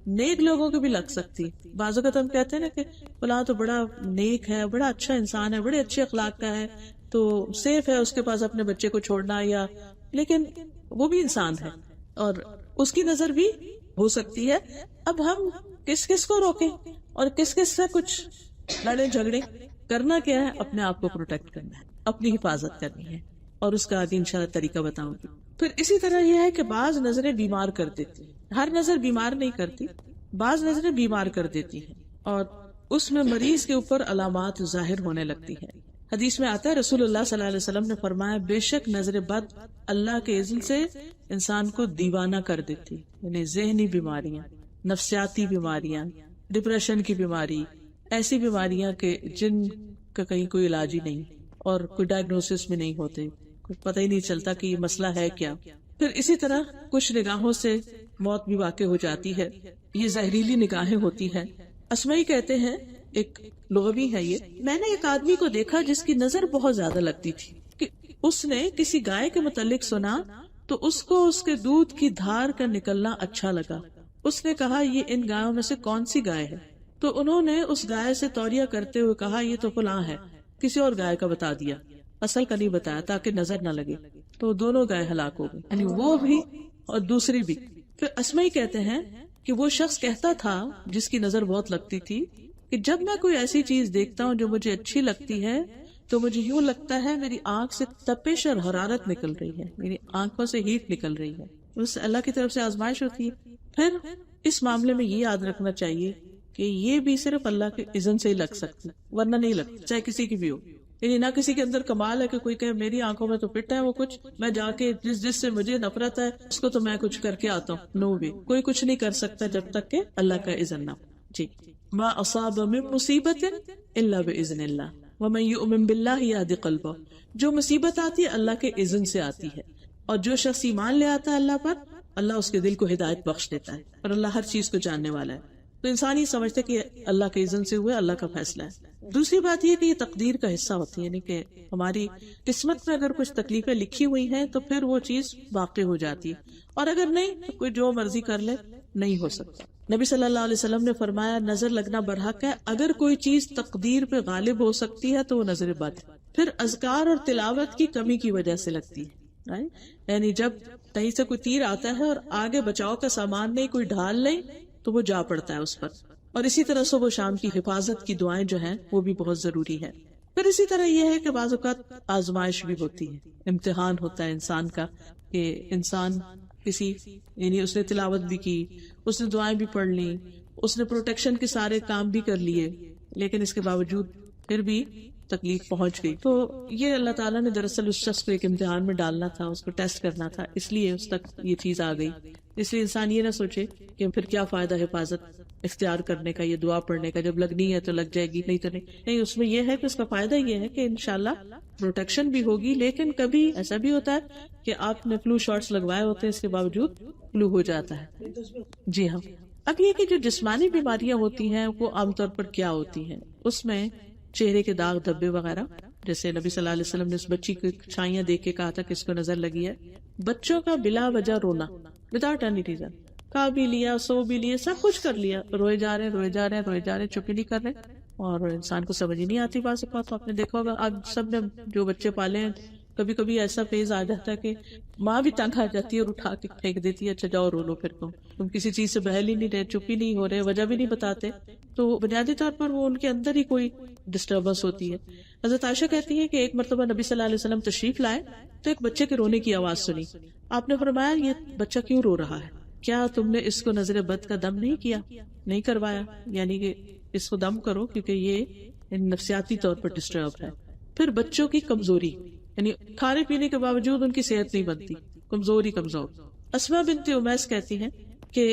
نیک لوگوں کی بھی لگ سکتی ہے. بعض اوقات ہم کہتے ہیں نا کہ فلاں تو بڑا نیک ہے، بڑا اچھا انسان ہے، بڑے اچھے اخلاق کا ہے، تو سیف ہے اس کے پاس اپنے بچے کو چھوڑنا، یا لیکن وہ بھی انسان ہے اور اس کی نظر بھی ہو سکتی ہے. اب ہم کس کس کو روکیں اور کس کس سے کچھ لڑے جھگڑے؟ کرنا کیا ہے؟ اپنے آپ کو پروٹیکٹ کرنا ہے، اپنی حفاظت کرنی ہے، اور اس کا آگے انشاءاللہ طریقہ بتاؤں گی. پھر اسی طرح یہ ہے کہ بعض نظریں بیمار کر دیتی ہیں. ہر نظر بیمار نہیں کرتی، بعض نظریں بیمار کر دیتی ہیں اور اس میں مریض کے اوپر علامات ظاہر ہونے لگتی ہے. حدیث میں آتا ہے رسول اللہ صلی اللہ علیہ وسلم نے فرمایا بے شک نظر بد اللہ کے اذن سے انسان کو دیوانہ کر دیتی. یعنی ذہنی بیماریاں، نفسیاتی بیماریاں، ڈپریشن کی بیماری، ایسی بیماریاں کہ جن کا کہیں کوئی علاج ہی نہیں اور کوئی ڈائگنوسس بھی نہیں ہوتے، کچھ پتہ ہی نہیں چلتا کہ یہ مسئلہ ہے کیا. پھر اسی طرح کچھ نگاہوں سے موت بھی واقع ہو جاتی ہے، یہ زہریلی نگاہیں ہوتی ہیں. اسمعی کہتے ہیں، ایک لغوی ہے یہ، میں نے ایک آدمی کو دیکھا جس کی نظر بہت زیادہ لگتی تھی کہ اس نے کسی گائے کے متعلق سنا تو اس کو اس کے دودھ کی دھار کا نکلنا اچھا لگا. اس نے کہا یہ ان گایوں میں سے کون سی گائے ہے؟ تو انہوں نے اس گائے سے توریہ کرتے ہوئے کہا یہ تو فلاں ہے. کسی اور گائے کا بتا دیا، اصل کا نہیں بتایا تاکہ نظر نہ لگے. تو دونوں گائے ہلاک ہو گئی، یعنی وہ بھی اور دوسری بھی. پھر اسمعی کہتے ہیں کہ وہ شخص کہتا تھا جس کی نظر بہت لگتی تھی کہ جب میں کوئی ایسی چیز دیکھتا ہوں جو مجھے اچھی لگتی ہے تو مجھے یوں لگتا ہے میری آنکھ سے تپش اور حرارت نکل رہی ہے، میری آنکھوں سے ہیٹ نکل رہی ہے. اس اللہ کی طرف سے آزمائش ہوتی ہے. پھر اس معاملے میں یہ یاد رکھنا چاہیے کہ یہ بھی صرف اللہ کے اذن سے ہی لگ سکتی، ورنہ نہیں لگتی، چاہے کسی کی بھی ہو. یعنی نہ کسی کے اندر کمال ہے کہ کوئی کہے میری آنکھوں میں تو فٹ ہے وہ کچھ، میں جا کے جس سے مجھے نفرت ہے اس کو تو میں کچھ کر کے آتا ہوں. نو وے، کوئی کچھ نہیں کر سکتا جب تک کہ اللہ کا اذن نہ. جی، ما اصاب من مصیبت الا باذن اللہ ومن یؤمن باللہ یہد قلبہ. جو مصیبت آتی ہے اللہ کے اذن سے آتی ہے، اور جو شخص ایمان لے آتا ہے اللہ پر، اللہ اس کے دل کو ہدایت بخش دیتا ہے، اور اللہ ہر چیز کو جاننے والا ہے. تو انسان یہ سمجھتا ہے کہ اللہ کے اذن سے ہوئے، اللہ کا فیصلہ ہے. دوسری بات یہ کہ یہ تقدیر کا حصہ ہوتی ہے، یعنی کہ ہماری قسمت میں اگر کچھ تکلیفیں لکھی ہوئی ہیں تو پھر وہ چیز واقع ہو جاتی ہے، اور اگر نہیں تو کوئی جو مرضی کر لے، نہیں ہو سکتا. نبی صلی اللہ علیہ وسلم نے فرمایا نظر لگنا برحق ہے، اگر کوئی چیز تقدیر پہ غالب ہو سکتی ہے تو وہ نظر بد ہے. پھر اذکار اور تلاوت کی کمی کی وجہ سے لگتی ہے. یعنی جب کہیں سے کوئی تیر آتا ہے اور آگے بچاؤ کا سامان نہیں، کوئی ڈھال نہیں، تو وہ جا پڑتا ہے اس پر. اور اسی طرح صبح و شام کی حفاظت کی دعائیں جو ہیں وہ بھی بہت ضروری ہے. پھر اسی طرح یہ ہے کہ بعض اوقات آزمائش بھی ہوتی ہے، امتحان ہوتا ہے انسان کا، کہ انسان کسی، یعنی اس نے تلاوت بھی کی، اس نے دعائیں بھی پڑھ لی، اس نے پروٹیکشن کے سارے کام بھی کر لیے، لیکن اس کے باوجود پھر بھی تکلیف پہنچ گئی. تو یہ اللہ تعالیٰ نے دراصل اس شخص کو ایک امتحان میں ڈالنا تھا، اس کو ٹیسٹ کرنا تھا، اس لیے اس تک یہ چیز آ گئی. اس لیے انسان یہ نہ سوچے کہ پھر کیا فائدہ حفاظت اختیار کرنے کا، یہ دعا پڑھنے کا، جب لگنی ہے تو لگ جائے گی، نہیں تو نہیں. اس میں یہ ہے کہ اس کا فائدہ یہ ہے کہ انشاءاللہ پروٹیکشن بھی ہوگی. لیکن کبھی ایسا بھی ہوتا ہے کہ آپ نے فلو شاٹس لگوائے ہوتے ہیں، اس کے باوجود فلو ہو جاتا ہے. جی ہاں. اب یہ کہ جو جسمانی بیماریاں ہوتی ہیں وہ عام طور پر کیا ہوتی ہیں، اس میں چہرے کے داغ دھبے وغیرہ، جیسے نبی صلی اللہ علیہ وسلم نے اس بچی کی چھائیاں دیکھ کے کہا تھا کہ اس کو نظر لگی ہے. بچوں کا بلا وجہ رونا، وداؤٹ اینی ریزن، کھا بھی لیا، سو بھی لیا، سب کچھ کر لیا، روئے جا رہے روئے جا رہے روئے جا رہے، چپ ہی نہیں کر رہے، اور انسان کو سمجھ ہی نہیں آتی. بعض اوقات تو آپ نے دیکھا ہوگا، اب سب نے جو بچے پالے ہیں، کبھی کبھی ایسا فیز آ جاتا ہے کہ ماں بھی تنگ آ جاتی ہے اور اٹھا کے پھینک دیتی ہے، اچھا جاؤ رو لو، پھر تم کسی چیز سے بہل ہی نہیں رہے، چپ ہی نہیں ہو رہے، وجہ بھی نہیں بتاتے. تو بنیادی طور پر وہ ان کے اندر ہی کوئی ڈسٹربنس ہوتی ہے. حضرت عائشہ کہتی ہے کہ ایک مرتبہ نبی صلی اللہ علیہ وسلم تشریف لائے تو ایک بچے کے رونے کی آواز سنی. آپ نے فرمایا یہ بچہ کیوں رو رہا ہے؟ کیا تم نے اس کو نظر بد کا دم نہیں کیا، نہیں کروایا؟ یعنی کہ اس کو دم کرو، کیونکہ یہ یعنی نفسیاتی طور پر ڈسٹرب ہے. پھر بچوں کی کمزوری، یعنی کھانے پینے کے باوجود ان کی صحت نہیں بنتی، کمزور. اسما بنت امیس کہتی ہیں کہ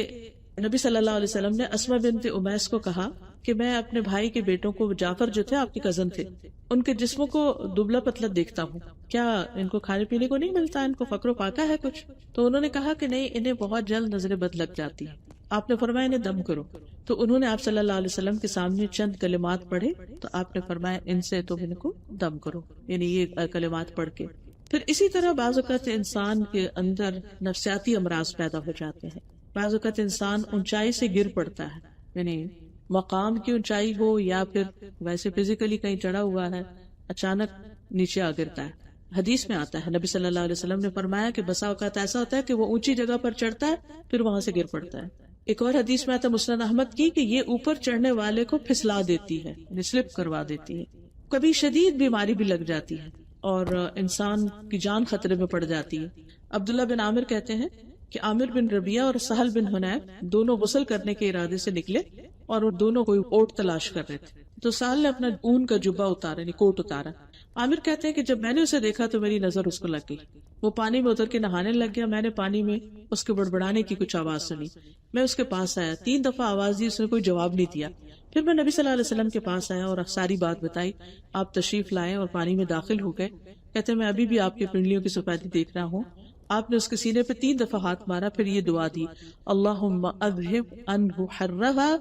نبی صلی اللہ علیہ وسلم نے اسما بنت امیس کو کہا کہ میں اپنے بھائی کے بیٹوں کو، جعفر جو تھے آپ کے کزن تھے، ان کے جسموں کو دبلا پتلا دیکھتا ہوں، کیا ان کو کھانے پینے کو نہیں ملتا، ان کو فقر و فاقہ ہے کچھ؟ تو انہوں نے کہا کہ نہیں، انہیں بہت جلد نظر بد لگ جاتی ہے. آپ نے فرمایا انہیں دم کرو. تو انہوں نے آپ صلی اللہ علیہ وسلم کے سامنے چند کلمات پڑھے تو آپ نے فرمایا ان سے تم ان کو دم کرو، یعنی یہ کلمات پڑھ کے. پھر اسی طرح بعض اوقات انسان کے اندر نفسیاتی امراض پیدا ہو جاتے ہیں. بعض اوقات انسان اونچائی سے گر پڑتا ہے، یعنی مقام کی اونچائی ہو یا پھر ویسے فزیکلی کہیں چڑھا ہوا ہے، اچانک نیچے آ گرتا ہے. حدیث میں آتا ہے نبی صلی اللہ علیہ وسلم نے فرمایا کہ بسا اوقات ایسا ہوتا ہے کہ وہ اونچی جگہ پر چڑھتا ہے پھر وہاں سے گر پڑتا ہے. ایک اور حدیث میں آتا ہے مسند احمد کی کہ یہ اوپر چڑھنے والے کو پھسلا دیتی ہے، یعنی سلپ کروا دیتی ہے. کبھی شدید بیماری بھی لگ جاتی ہے اور انسان کی جان خطرے میں پڑ جاتی ہے. عبداللہ بن عامر کہتے ہیں کہ عامر بن ربیعہ اور سہل بن حنیف دونوں غسل کرنے کے ارادے سے نکلے اور وہ دونوں کوئی اوٹ تلاش کر رہے تھے. تو سہل نے اپنا اون کا جبہ اتارا، یعنی کوٹ اتارا. عامر کہتے ہیں کہ جب میں نے اسے دیکھا تو میری نظر اس کو لگ گئی. وہ پانی میں اتر کے نہانے لگ گیا. میں نے پانی میں اس کے بڑبڑانے کی کچھ آواز سنی. میں اس کے پاس آیا، 3 دفعہ آواز دی، اس نے کوئی جواب نہیں دیا. پھر میں نبی صلی اللہ علیہ وسلم کے پاس آیا اور ساری بات بتائی. آپ تشریف لائے اور پانی میں داخل ہو گئے. کہتے ہیں میں ابھی بھی آپ کی پنڈلیوں کی سفیدی دیکھ رہا ہوں. آپ نے اس کے سینے پہ 3 دفعہ ہاتھ مارا، پھر یہ دعا دی، اللہم اذہب عنہ حرہا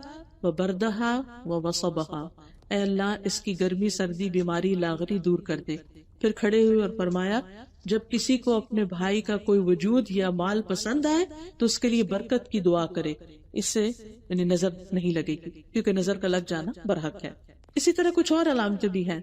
وبردہا ووصبہا، اے اللہ اس کی گرمی، سردی، بیماری، لاغری دور کر دے. پھر کھڑے ہوئے اور فرمایا جب کسی کو اپنے بھائی کا کوئی وجود یا مال پسند آئے تو اس کے لیے برکت کی دعا کرے، اس سے یعنی نظر نہیں لگے گی، کیونکہ نظر کا لگ جانا برحق ہے. اسی طرح کچھ اور علامتیں بھی ہیں،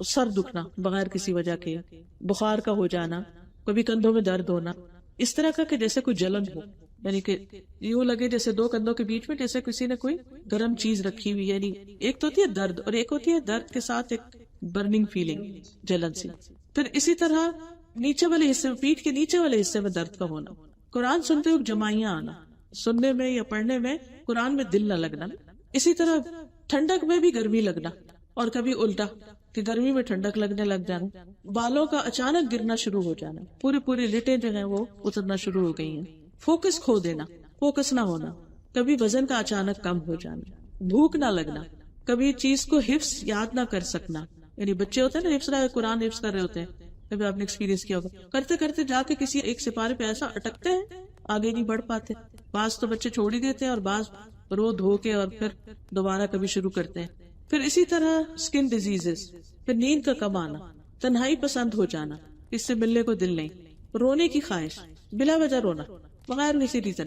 سر دکھنا بغیر کسی وجہ کے، بخار کا ہو جانا، کبھی کندھوں میں درد ہونا، اس طرح کا کہ جیسے کوئی جلن ہو، یعنی کہ یوں لگے جیسے 2 کندھوں کے بیچ میں جیسے کسی نے کوئی گرم چیز رکھی ہوئی. یعنی ایک تو ہوتی ہے درد اور ایک ہوتی ہے درد کے ساتھ ایک برننگ فیلنگ، جلن سی. پھر اسی طرح نیچے والے حصے میں، پیٹھ کے نیچے والے حصے میں درد کا ہونا. قرآن سنتے وقت جمائیاں آنا، سننے میں یا پڑھنے میں قرآن میں دل نہ لگنا. اسی طرح ٹھنڈک میں بھی گرمی لگنا، اور کبھی الٹا کہ گرمی میں ٹھنڈک لگنے لگ جانا. بالوں کا اچانک گرنا شروع ہو جانا، پوری لٹیں جو ہیں وہ اترنا شروع ہو گئی ہیں. فوکس کھو دینا، فوکس نہ ہونا، کبھی وزن کا اچانک کم ہو جانا، بھوک نہ لگنا، کبھی چیز کو حفظ یاد نہ کر سکنا. یعنی بچے ہوتے ہیں نا حفظ قرآن حفظ کر رہے ہوتے ہیں، کبھی آپ نے ایکسپیرینس کیا ہوگا، کرتے کرتے جا کے کسی ایک سپارے پہ ایسا اٹکتے ہیں آگے نہیں بڑھ پاتے. بعض تو بچے چھوڑ ہی دیتے ہیں اور بعض رو دھو کے اور پھر دوبارہ کبھی شروع کرتے ہیں. پھر اسی طرح اسکن ڈیزیزز، پھر نیند کا کم آنا، تنہائی پسند ہو جانا، اس سے ملنے کو دل نہیں، رونے کی خواہش، بلا وجہ رونا بغیر کسی ریزن،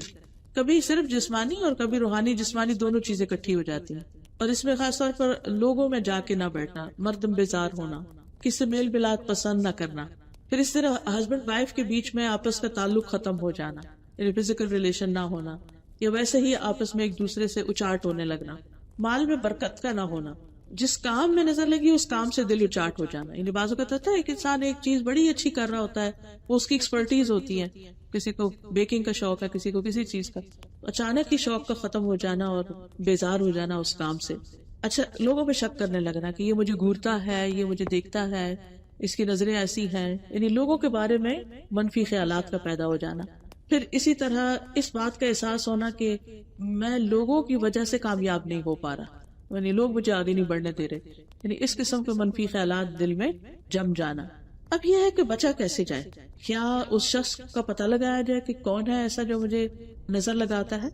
کبھی صرف جسمانی اور کبھی روحانی جسمانی دونوں چیزیں اکٹھی ہو جاتی ہیں. اور اس میں خاص طور پر لوگوں میں جا کے نہ بیٹھنا، مردم بیزار ہونا، کسی سے میل ملاپ پسند نہ کرنا. پھر اس طرح ہسبینڈ وائف کے بیچ میں آپس کا تعلق ختم ہو جانا، یعنی فزیکل ریلیشن نہ ہونا، یا ویسے ہی آپس میں ایک دوسرے سے اچاٹ ہونے لگنا. مال میں برکت کا نہ ہونا، جس کام میں نظر لگی اس کام سے دل اچاٹ ہو جانا. یعنی بعض اوقات ہوتا ہے ایک انسان ایک چیز بڑی اچھی کر رہا ہوتا ہے، وہ اس کی ایکسپرٹیز ہوتی ہے، کسی کو بیکنگ کا شوق ہے، کسی کو کسی چیز کا، اچانک ہی شوق کا ختم ہو جانا اور بیزار ہو جانا اس کام سے. اچھا، لوگوں پہ شک کرنے لگنا کہ یہ مجھے گھورتا ہے، یہ مجھے دیکھتا ہے، اس کی نظریں ایسی ہیں، یعنی لوگوں کے بارے میں منفی خیالات کا پیدا ہو جانا. پھر اسی طرح اس بات کا احساس ہونا کہ میں لوگوں کی وجہ سے کامیاب نہیں ہو پا رہا، یعنی لوگ مجھے آگے نہیں بڑھنے دے رہے، یعنی اس قسم کے منفی خیالات دل میں جم جانا. اب یہ ہے کہ بچا کیسے جائے؟ کیا اس شخص کا پتہ لگایا جائے کہ کون ہے ایسا جو مجھے نظر لگاتا ہے؟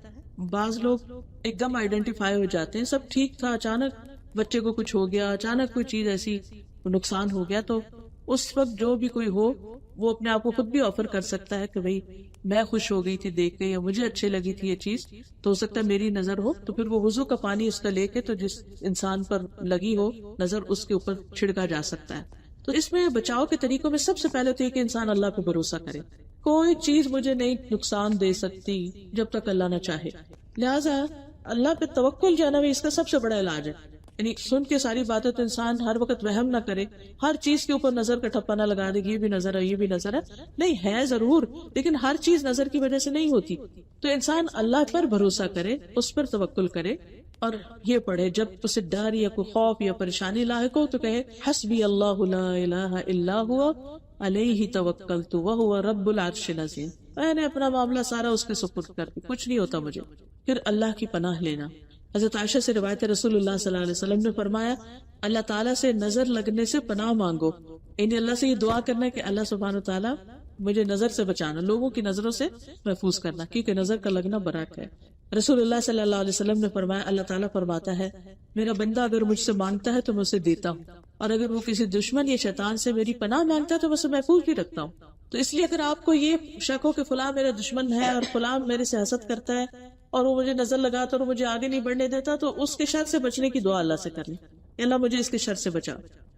بعض لوگ ایک دم آئیڈینٹیفائی ہو جاتے ہیں، سب ٹھیک تھا، اچانک بچے کو کچھ ہو گیا، اچانک کوئی چیز ایسی نقصان ہو گیا، تو اس وقت جو بھی کوئی ہو وہ اپنے آپ کو خود بھی آفر کر سکتا ہے کہ بھئی میں خوش ہو گئی تھی دیکھ کے، یا مجھے اچھی لگی تھی یہ چیز، تو ہو سکتا ہے میری نظر ہو. تو پھر وہ وضو کا پانی اس کا لے کے تو جس انسان پر لگی ہو نظر اس کے اوپر چھڑکا جا سکتا ہے. تو اس میں بچاؤ کے طریقوں میں سب سے پہلے تو یہ کہ انسان اللہ پہ بھروسہ کرے. کوئی چیز مجھے نہیں نقصان دے سکتی جب تک اللہ نہ چاہے، لہٰذا اللہ پہ توکل جو ہے نا اس کا سب سے بڑا علاج ہے. یعنی سن کے ساری باتیں تو انسان ہر وقت وہم نہ کرے، ہر چیز کے اوپر نظر کا ٹھپا نہ لگا دے، یہ بھی نظر ہے، یہ بھی نظر ہے. نہیں ہے ضرور، لیکن ہر چیز نظر کی وجہ سے نہیں ہوتی. تو انسان اللہ پر بھروسہ کرے، اس پر توکل کرے اور یہ پڑھے جب اسے ڈر یا کوئی خوف یا پریشانی لاحق ہو تو کہے حسبی اللہ لا الہ الا ہوا علیہ توکلت وہو رب العرش العظیم، میں نے اپنا معاملہ سارا اس کے سپرد کر دیا، کچھ نہیں ہوتا مجھے. پھر اللہ کی پناہ لینا. حضرت عائشہ سے روایت ہے رسول اللہ صلی اللہ علیہ وسلم نے فرمایا اللہ تعالیٰ سے نظر لگنے سے پناہ مانگو، یعنی اللہ سے یہ دعا کرنا ہے کہ اللہ سبحانہ و تعالیٰ مجھے نظر سے بچانا، لوگوں کی نظروں سے محفوظ کرنا، کیونکہ نظر کا لگنا برحق ہے. رسول اللہ صلی اللہ علیہ وسلم نے فرمایا اللہ تعالیٰ فرماتا ہے میرا بندہ اگر مجھ سے مانگتا ہے تو میں اسے دیتا ہوں، اور اگر وہ کسی دشمن یا شیطان سے میری پناہ مانگتا ہے تو میں اسے محفوظ بھی رکھتا ہوں. تو اس لیے اگر آپ کو یہ شک ہو کہ فلاں میرا دشمن ہے اور فلاں میرے سے حسد کرتا ہے اور وہ مجھے نظر لگاتا اور مجھے آگے نہیں بڑھنے دیتا، تو اس کے شر سے بچنے کی دعا اللہ سے کرنی، اللہ مجھے اس کے شر سے بچا.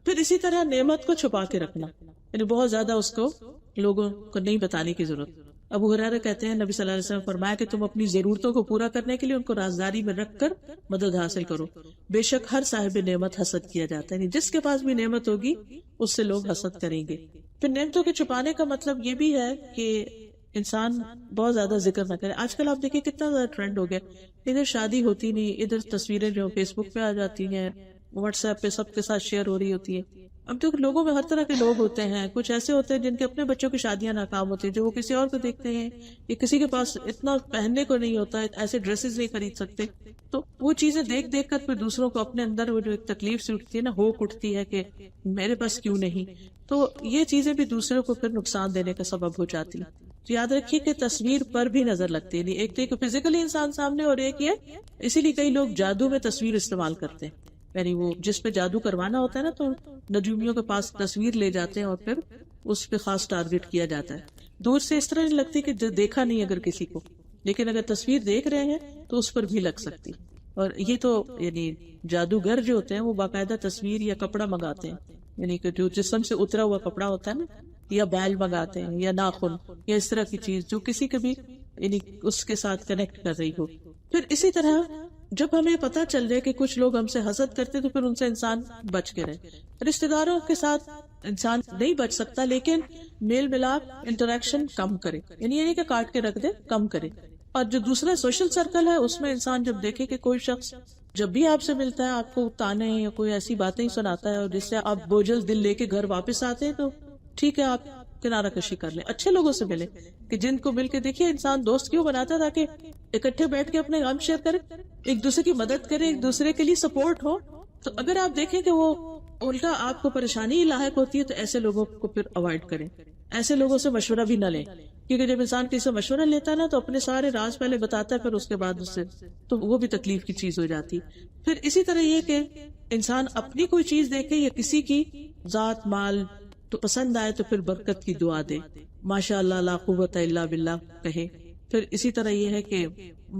پھر اسی طرح نعمت کو چھپا کے رکھنا، یعنی بہت زیادہ اس کو لوگوں کو نہیں بتانے کی ضرورت. ابو ہریرہ کہتے ہیں نبی صلی اللہ علیہ وسلم فرمایا کہ تم اپنی ضرورتوں کو پورا کرنے کے لیے ان کو رازداری میں رکھ کر مدد حاصل کرو، بے شک ہر صاحب نعمت حسد کیا جاتا ہے، یعنی جس کے پاس بھی نعمت ہوگی اس سے لوگ حسد کریں گے. پھر نعمتوں کے چھپانے کا مطلب یہ بھی ہے کہ انسان بہت زیادہ ذکر نہ کرے. آج کل آپ دیکھیں کتنا زیادہ ٹرینڈ ہو گیا، ادھر شادی ہوتی نہیں، ادھر تصویریں جو فیس بک پہ آ جاتی ہیں، واٹس ایپ پہ سب کے ساتھ شیئر ہو رہی ہوتی ہے. اب تو لوگوں میں ہر طرح کے لوگ ہوتے ہیں، کچھ ایسے ہوتے ہیں جن کے اپنے بچوں کی شادیاں ناکام ہوتی ہیں، جو وہ کسی اور کو دیکھتے ہیں، یا کسی کے پاس اتنا پہننے کو نہیں ہوتا ہے، ایسے ڈریسز نہیں خرید سکتے، تو وہ چیزیں دیکھ دیکھ کر پھر دوسروں کو اپنے اندر وہ جو ایک تکلیف سی اٹھتی ہے نا، ہوک اٹھتی ہے کہ میرے پاس کیوں نہیں، تو یہ چیزیں بھی دوسروں کو پھر نقصان دینے کا سبب ہو جاتی ہیں. تو یاد رکھیے کہ تصویر پر بھی نظر لگتی ہے، ایک تو فزیکلی انسان سامنے، اور ایک یہ اسی لیے کئی لوگ جادو میں تصویر استعمال کرتے ہیں، یعنی وہ جس پہ جادو کروانا ہوتا ہے نا تو نجومیوں کے پاس تصویر لے جاتے ہیں اور پھر اس پہ خاص ٹارگٹ کیا جاتا ہے. دور سے اس طرح نہیں لگتی کہ دیکھا نہیں اگر کسی کو، لیکن اگر تصویر دیکھ رہے ہیں تو اس پر بھی لگ سکتی. اور یہ تو یعنی جادوگر جو ہوتے ہیں وہ باقاعدہ تصویر یا کپڑا منگاتے ہیں، یعنی کہ جو جسم سے اترا ہوا کپڑا ہوتا ہے نا، یا بیل منگاتے ہیں یا ناخن یا اس طرح کی چیز جو کسی کے بھی یعنی اس کے ساتھ کنیکٹ کر رہی ہو. پھر اسی طرح جب ہمیں پتہ چل جائے کہ کچھ لوگ ہم سے حسد کرتے تو پھر ان سے انسان بچ کے رہے. رشتہ داروں کے ساتھ انسان نہیں بچ سکتا، لیکن میل ملاپ انٹریکشن کم کرے، یعنی یہ نہیں کہ کاٹ کے رکھ دے، کم کرے. اور جو دوسرا سوشل سرکل ہے اس میں انسان جب دیکھے کہ کوئی شخص جب بھی آپ سے ملتا ہے آپ کو تانے یا کوئی ایسی باتیں سناتا ہے اور جس سے آپ بوجھل دل لے کے گھر واپس آتے ہیں، تو ٹھیک ہے آپ کنارہ کشی کر لیں، اچھے لوگوں سے ملیں، کہ جن کو مل کے دیکھیے انسان دوست کیوں بناتا ہے، تاکہ اکٹھے بیٹھ کے اپنے غم شیئر کرے، ایک دوسرے کی مدد کرے، ایک دوسرے کے لیے سپورٹ ہو. تو اگر آپ دیکھیں کہ وہ الٹا آپ کو پریشانی لاحق ہوتی ہے تو ایسے لوگوں کو پھر اوائڈ کریں، ایسے لوگوں سے مشورہ بھی نہ لیں، کیونکہ جب انسان کسی سے مشورہ لیتا ہے نا تو اپنے سارے راز پہلے بتاتا ہے، پھر اس کے بعد اس سے تو وہ بھی تکلیف کی چیز ہو جاتی. پھر اسی طرح یہ کہ انسان اپنی کوئی چیز دیکھے یا کسی کی ذات مال تو پسند آئے تو پھر برکت کی دعا دے، ماشاء اللہ لا قوت الا باللہ کہے. پھر اسی طرح یہ ہے کہ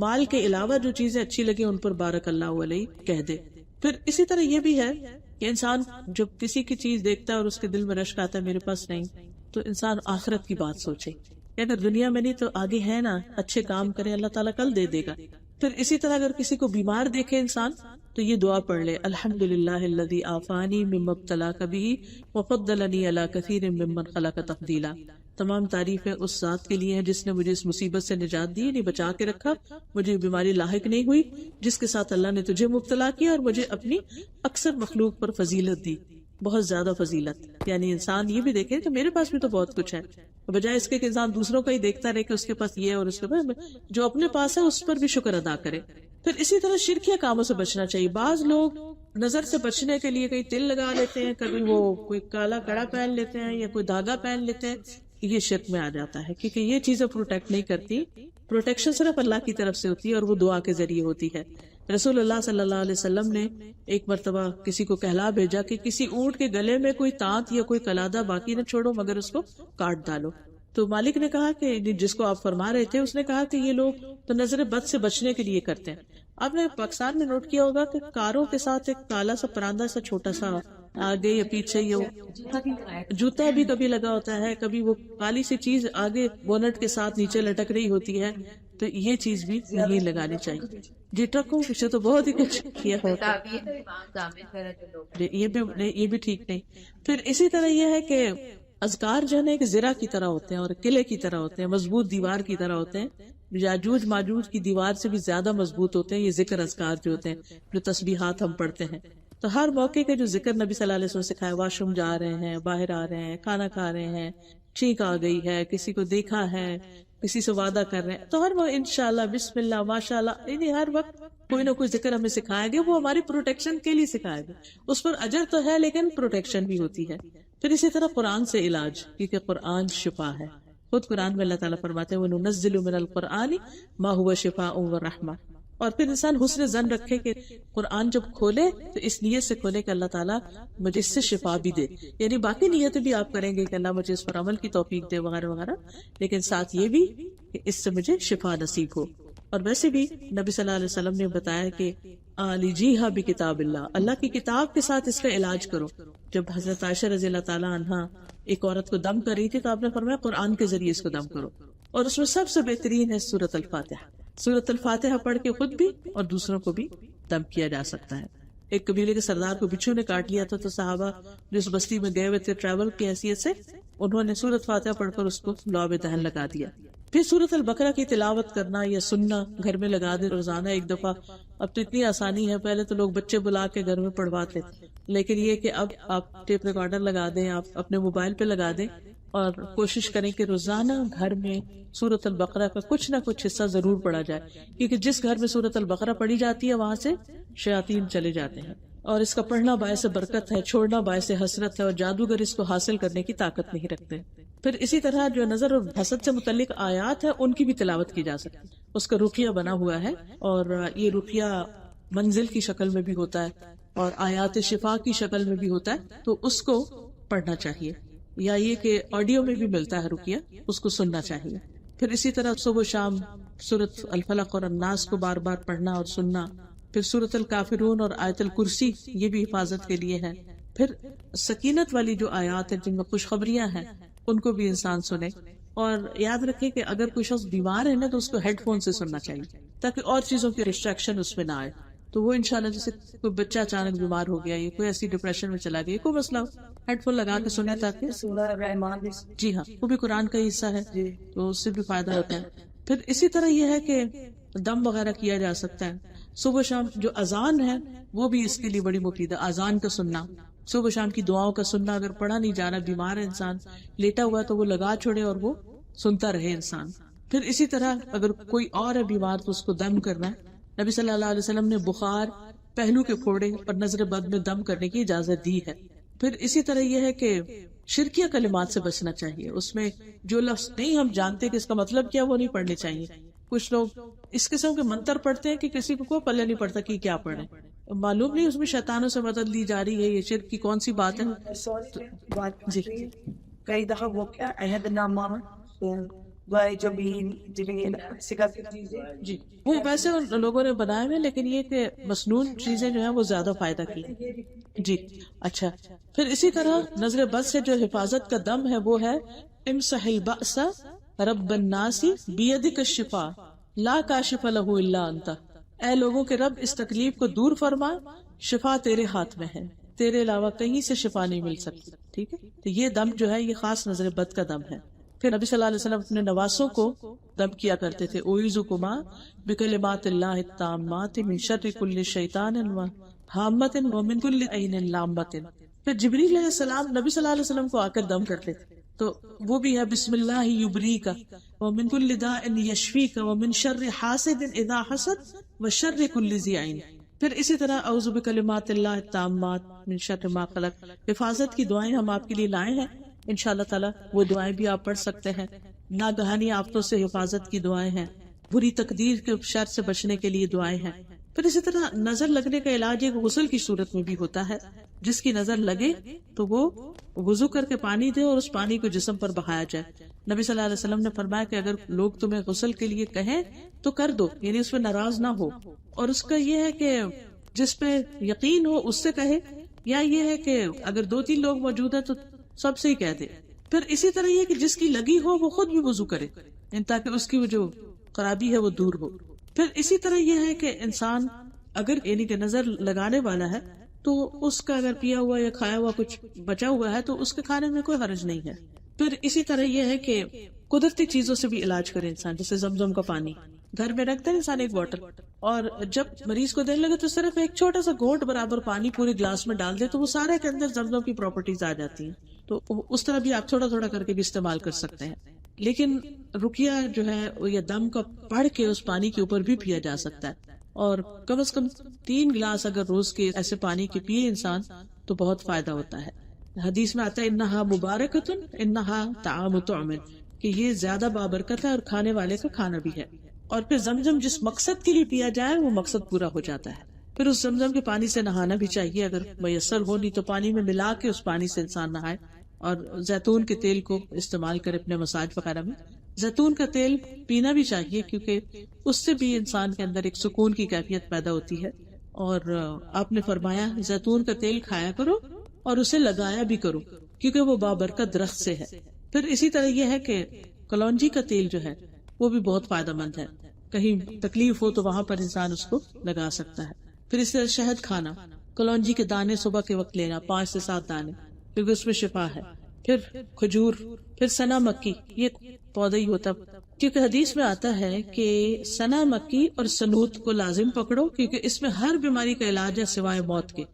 مال کے علاوہ جو چیزیں اچھی لگے ان پر بارک اللہ علیہ کہہ دے. پھر اسی طرح یہ بھی ہے کہ انسان جب کسی کی چیز دیکھتا ہے اور اس کے دل میں رشک آتا ہے میرے پاس نہیں، تو انسان آخرت کی بات سوچے کہ اگر دنیا میں نہیں تو آگے ہے نا، اچھے کام کرے، اللہ تعالیٰ کل دے دے گا. پھر اسی طرح اگر کسی کو بیمار دیکھے انسان تو یہ دعا پڑھ لے، الحمدللہ الذی عافانی مما ابتلاک بہ وفضلنی علی کثیر ممن خلق تفضیلا. تمام تعریفیں اس ذات کے لیے ہیں جس نے مجھے اس مصیبت سے نجات دی، یعنی بچا کے رکھا، مجھے بیماری لاحق نہیں ہوئی، جس کے ساتھ اللہ نے تجھے مبتلا کیا اور مجھے اپنی اکثر مخلوق پر فضیلت دی، بہت زیادہ فضیلت. یعنی انسان یہ بھی دیکھے تو میرے پاس بھی تو بہت کچھ ہے، بجائے اس کے کہ انسان دوسروں کا ہی دیکھتا رہے کہ اس کے پاس یہ اور اس کے پاس، جو اپنے پاس ہے اس پر بھی شکر ادا کرے. پھر اسی طرح شرکیہ کاموں سے بچنا چاہیے. بعض لوگ نظر سے بچنے کے لیے کئی تل لگا لیتے ہیں، کبھی وہ کوئی کالا کڑا پہن لیتے ہیں یا کوئی دھاگا پہن لیتے ہیں، یہ شرک میں آ جاتا ہے، کیونکہ یہ چیزیں پروٹیکٹ نہیں کرتی. پروٹیکشن صرف اللہ کی طرف سے ہوتی ہے اور وہ دعا کے ذریعے ہوتی ہے. رسول اللہ صلی اللہ علیہ وسلم نے ایک مرتبہ کسی کو کہلا بھیجا کہ کسی اونٹ کے گلے میں کوئی تانت یا کوئی قلادہ باقی نہ چھوڑو مگر اس کو کاٹ ڈالو. تو مالک نے کہا کہ جس کو آپ فرما رہے تھے اس نے کہا کہ یہ لوگ تو نظر بد سے بچنے کے لیے کرتے ہیں. آپ نے پاکستان میں نوٹ کیا ہوگا کہ کاروں کے ساتھ ایک کالا سا پراندہ سا چھوٹا سا آگے یا پیچھے یہ جوتا بھی کبھی لگا ہوتا ہے، کبھی وہ کالی سی چیز آگے بونٹ کے ساتھ نیچے لٹک رہی ہوتی ہے، تو یہ چیز بھی نہیں لگانی چاہیے. جی ٹرکوں پیچھے تو بہت ہی کچھ کیا ہوتا ہے، یہ بھی ٹھیک نہیں. پھر اسی طرح یہ ہے کہ اذکار جو ہے نا ایک زرہ کی طرح ہوتے ہیں اور قلعے کی طرح ہوتے ہیں، مضبوط دیوار کی طرح ہوتے ہیں. یاجوج ماجوج کی دیوار سے بھی زیادہ مضبوط ہوتے ہیں یہ ذکر اذکار جو ہوتے ہیں، جو تسبیحات ہم پڑھتے ہیں. تو ہر موقع کے جو ذکر نبی صلی اللہ علیہ وسلم نے سکھایا، واش روم جا رہے ہیں، باہر آ رہے ہیں، کھانا کھا رہے ہیں، چھینک آ گئی ہے، کسی کو دیکھا ہے، کسی سے وعدہ کر رہے ہیں، تو ہر وقت انشاءاللہ، بسم اللہ، ماشاءاللہ، یعنی ہر وقت کوئی نہ کوئی ذکر ہمیں سکھایا گیا. وہ ہماری پروٹیکشن کے لیے سکھایا گیا، اس پر اجر تو ہے لیکن پروٹیکشن بھی ہوتی ہے. پھر اسی طرح قرآن سے علاج، کیونکہ قرآن شفا ہے. خود قرآن میں اللہ تعالیٰ فرماتے ہیں وَنُنَزِّلُ مِنَ الْقُرْآنِ مَا هُوَ شِفَاءٌ وَرَحْمَةٌ. اور پھر انسان حسن ظن رکھے کہ قرآن جب کھولے تو اس نیت سے کھولے کہ اللہ تعالیٰ مجھے اس سے شفا بھی دے. یعنی باقی نیتیں بھی آپ کریں گے کہ اللہ مجھے اس پر عمل کی توفیق دے وغیرہ وغیرہ، لیکن ساتھ یہ بھی کہ اس سے مجھے شفا نصیب ہو. اور ویسے بھی نبی صلی اللہ علیہ وسلم نے بتایا کہ علیجیہا بکتاب اللہ، اللہ کی کتاب کے ساتھ اس کا علاج کرو. جب حضرت عائشہ رضی اللہ تعالیٰ عنہا ایک عورت کو دم کر رہی تھی تو آپ نے فرمایا قرآن کے ذریعے اس کو دم کرو، اور اس میں سب سے بہترین ہے سورۃ الفاتحہ. سورۃ الفاتحہ پڑھ کے خود بھی اور دوسروں کو بھی دم کیا جا سکتا ہے. ایک قبیلے کے سردار کو بچھو نے کاٹ لیا تھا تو صحابہ جو اس بستی میں گئے ہوئے تھے ٹریول کی حیثیت سے، انہوں نے سورۃ فاتحہ پڑھ کر اس کو لعاب دہن لگا دیا. پھر سورۃ البقرہ کی تلاوت کرنا یا سننا، گھر میں لگا دے روزانہ ایک دفعہ. اب تو اتنی آسانی ہے، پہلے تو لوگ بچے بلا کے گھر میں پڑھواتے، لیکن یہ کہ اب آپ ٹیپ ریکارڈر لگا دیں، آپ اپنے موبائل پہ لگا دیں اور کوشش کریں کہ روزانہ گھر میں سورۃ البقرہ کا کچھ نہ کچھ حصہ ضرور پڑھا جائے، کیونکہ جس گھر میں سورۃ البقرہ پڑھی جاتی ہے وہاں سے شیاطین چلے جاتے ہیں. اور اس کا پڑھنا باعث برکت ہے، چھوڑنا باعث حسرت ہے، اور جادوگر اس کو حاصل کرنے کی طاقت نہیں رکھتے. پھر اسی طرح جو نظر اور حسد سے متعلق آیات ہے ان کی بھی تلاوت کی جا سکتی ہے. اس کا رقیہ بنا ہوا ہے، اور یہ رقیہ منزل کی شکل میں بھی ہوتا ہے اور آیات شفا کی شکل میں بھی ہوتا ہے، تو اس کو پڑھنا چاہیے. یا یہ کہ آڈیو میں بھی ملتا ہے رقیہ، اس کو سننا چاہیے. پھر اسی طرح صبح و شام سورۃ الفلق اور الناس کو بار بار پڑھنا اور سننا. پھر سورۃ الکافرون اور آیت الکرسی، یہ بھی حفاظت کے لیے ہے. پھر سکینت والی جو آیات ہیں جن میں خوشخبریاں ہیں ان کو بھی انسان سنے. اور یاد رکھے کہ اگر کوئی شخص بیمار ہے نا تو اس کو ہیڈ فون سے سننا چاہیے تاکہ اور چیزوں کی ڈسٹریکشن اس میں نہ آئے. تو وہ انشاءاللہ جیسے کوئی بچہ اچانک بیمار ہو گیا یا کوئی ایسی ڈپریشن میں چلا گیا، کوئی مسئلہ ہیڈ فون لگا کے سنے تاکہ جی ہاں وہ بھی قرآن کا حصہ ہے تو اس سے بھی فائدہ ہوتا ہے. پھر اسی طرح یہ ہے کہ دم وغیرہ کیا جا سکتا ہے. صبح شام جو اذان ہے وہ بھی اس کے لیے بڑی مفید ہے. اذان کا سننا، صبح شام کی دعاؤں کا سننا. اگر پڑھا نہیں جا رہا، بیمار ہے انسان، لیٹا ہوا تو وہ لگا چھوڑے اور وہ سنتا رہے انسان. پھر اسی طرح اگر کوئی اور ہے بیمار تو اس کو دم کرنا ہے. نبی صلی اللہ علیہ وسلم نے بخار، پہلو کے پھوڑے اور نظر بد میں دم کرنے کی اجازت دی ہے. پھر اسی طرح یہ ہے کہ شرکیہ کلمات سے بچنا چاہیے. اس میں جو لفظ نہیں ہم جانتے کہ اس کا مطلب کیا وہ نہیں پڑھنے چاہیے. کچھ لوگ اس قسم کے منتر پڑھتے ہیں کہ کسی کو کوئی پلے نہیں پڑتا کہ کیا پڑھے، معلوم نہیں اس میں شیطانوں سے مدد لی جا رہی ہے. یہ شرک کی کون سی بات ہے؟ جی کئی دفعہ وہ کیا عہد نامہ جی وہ ویسے ان لوگوں نے بنائے ہوئے، لیکن یہ کہ مسنون چیزیں جو ہیں وہ زیادہ فائدہ کی. جی اچھا. پھر اسی طرح نظر بد سے جو حفاظت کا دم ہے وہ ہے امسح البأس رب الناس بیدک الشفا لا کاشف لہ الا انت. اے لوگوں کے رب اس تکلیف کو دور فرما، شفا تیرے ہاتھ میں ہے، تیرے علاوہ کہیں سے شفا نہیں مل سکتی. ٹھیک ہے، تو یہ دم جو ہے یہ خاص نظر بد کا دم ہے. پھر نبی صلی اللہ علیہ وسلم اپنے نواسوں کو دم کیا کرتے تھے. اعوذکما بکلمات اللہ التامات من شر کل شیطان وہامۃ ومن کل عین لامۃ. پھر جبریل علیہ السلام نبی صلی اللہ علیہ وسلم کو آ کر دم کرتے تھے، تو وہ بھی ہے بسم اللہ یبریک ومن کل داء یشفیک ومن شر حاسد اذا حسد وشر کل ذی عین. پھر اسی طرح اعوذ بکلمات اللہ التامات من شر ما خلق. حفاظت کی دعائیں ہم آپ کے لیے لائے ہیں، انشاءاللہ تعالیٰ وہ دعائیں بھی آپ پڑھ سکتے ہیں. ناگہانی آفتوں سے حفاظت کی دعائیں ہیں، بری تقدیر کے شر سے بچنے کے لیے دعائیں ہیں. پھر اسی طرح نظر لگنے کا علاج ایک غسل کی صورت میں بھی ہوتا ہے. جس کی نظر لگے تو وہ وضو کر کے پانی دے اور اس پانی کو جسم پر بہایا جائے. نبی صلی اللہ علیہ وسلم نے فرمایا کہ اگر لوگ تمہیں غسل کے لیے کہیں تو کر دو، یعنی اس پہ ناراض نہ ہو. اور اس کا یہ ہے کہ جس پہ یقین ہو اس سے کہے، یا یہ ہے کہ اگر 2-3 لوگ موجود ہیں تو سب سے ہی کہہ دے. پھر اسی طرح یہ کہ جس کی لگی ہو وہ خود بھی وضو کرے تاکہ اس کی جو خرابی ہے وہ دور ہو. پھر اسی طرح یہ ہے کہ انسان اگر یعنی کہ نظر لگانے والا ہے تو اس کا اگر پیا ہوا یا کھایا ہوا کچھ بچا ہوا ہے تو اس کے کھانے میں کوئی حرج نہیں ہے. پھر اسی طرح یہ ہے کہ قدرتی چیزوں سے بھی علاج کرے انسان، جیسے زمزم کا پانی گھر میں رکھتا ہے انسان ایک بوٹل، اور جب مریض کو دینے لگے تو صرف ایک چھوٹا سا گھونٹ برابر پانی پورے گلاس میں ڈال دے تو وہ سارے کے اندر زمزم کی پراپرٹیز آ جاتی ہیں. تو اس طرح بھی آپ تھوڑا تھوڑا کر کے بھی استعمال کر سکتے ہیں. لیکن رقیہ جو ہے وہ یہ دم کا پڑھ کے اس پانی کے اوپر بھی پیا جا سکتا ہے، اور کم از کم 3 گلاس اگر روز کے ایسے پانی کے پیے انسان تو بہت فائدہ ہوتا ہے. حدیث میں آتا ہے انہا مبارکتن انہا طعام طعم، کہ یہ زیادہ بابرکت ہے اور کھانے والے کا کھانا بھی ہے. اور پھر زمزم جس مقصد کے لیے پیا جائے وہ مقصد پورا ہو جاتا ہے. پھر اس زمزم کے پانی سے نہانا بھی چاہیے اگر میسر ہو، نہیں تو پانی میں ملا کے اس پانی سے انسان نہائے. اور زیتون کے تیل کو استعمال کرے اپنے مساج وغیرہ میں. زیتون کا تیل پینا بھی چاہیے کیونکہ اس سے بھی انسان کے اندر ایک سکون کی کیفیت پیدا ہوتی ہے. اور آپ نے فرمایا زیتون کا تیل کھایا کرو اور اسے لگایا بھی کرو کیونکہ وہ بابرکت درخت سے ہے. پھر اسی طرح یہ ہے کہ کلونجی کا تیل جو ہے وہ بھی بہت فائدہ مند ہے، کہیں تکلیف ہو تو وہاں پر انسان اس کو لگا سکتا ہے. پھر اس طرح شہد کھانا، کلونجی کے دانے صبح کے وقت لینا 5 سے 7 دانے، کیونکہ اس میں شفا ہے. پھر کھجور، پھر سنا مکی، یہ پودا ہی ہوتا کیونکہ حدیث میں آتا ہے کہ سنا مکی اور سنوت کو لازم پکڑو کیونکہ اس میں ہر بیماری کا علاج ہے سوائے موت کے.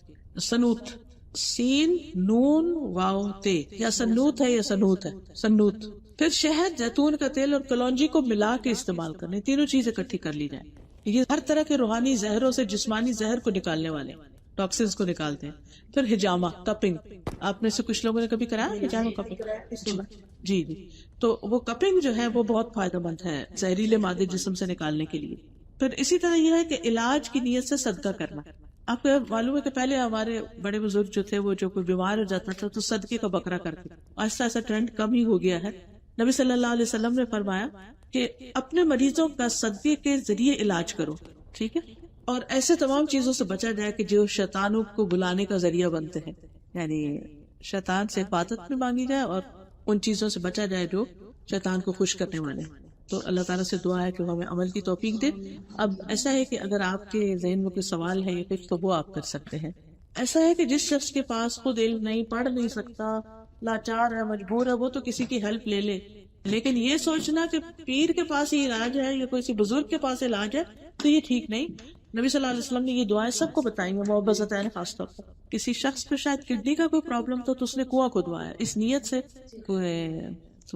سنوت سین نون واو تے، یا سنوت ہے یا سنوت ہے، سنوت. پھر شہد، زیتون کا تیل اور کلونجی کو ملا کے استعمال کرنے، تینوں چیزیں اکٹھی کر لی جائیں. یہ ہر طرح کے روحانی زہروں سے جسمانی زہر کو نکالنے والے، ٹاکسنز کو نکالتے ہیں. پھر ہجامہ، کپنگ، آپ میں سے کچھ لوگوں نے کبھی کرایا ہجامہ کپنگ؟ جی جی. تو وہ کپنگ جو ہے وہ بہت فائدہ مند ہے زہریلے مادے جسم سے نکالنے کے لیے. پھر اسی طرح یہ ہے کہ علاج کی نیت سے صدقہ کرنا. آپ کو معلوم ہے کہ پہلے ہمارے بڑے بزرگ جو تھے وہ جو کوئی بیمار ہو جاتا تھا تو صدقے کا بکرا کرتے. آہستہ آہستہ ٹرینڈ کم ہی ہو گیا ہے. نبی صلی اللہ علیہ وسلم نے فرمایا کہ اپنے مریضوں کا صدقے کے ذریعے علاج کرو، ٹھیک ہے، اور ایسے تمام چیزوں سے بچا جائے کہ جو شیطانوں کو بلانے کا ذریعہ بنتے ہیں. یعنی شیطان سے حفاظت بھی مانگی جائے اور ان چیزوں سے بچا جائے جو شیطان کو خوش کرنے والے ہیں. تو اللہ تعالیٰ سے دعا ہے کہ وہ ہمیں عمل کی توفیق دے. اب ایسا ہے کہ اگر آپ کے ذہن میں کوئی سوال ہے یا کچھ تو وہ آپ کر سکتے ہیں. ایسا ہے کہ جس شخص کے پاس خود علم نہیں، پڑھ نہیں سکتا، لاچار ہے، مجبور ہے، وہ تو کسی کی ہیلپ لے لے. لیکن یہ سوچنا کہ پیر کے پاس ہی علاج ہے یا کسی بزرگ کے پاس علاج ہے تو یہ ٹھیک نہیں. نبی صلی اللہ علیہ وسلم نے یہ دعائیں سب کو بتائیں گے، معوذتین خاص طور پر. کسی شخص کو شاید کڈنی کا کوئی پرابلم تو اس نے کنواں کھدوایا اس نیت سے تو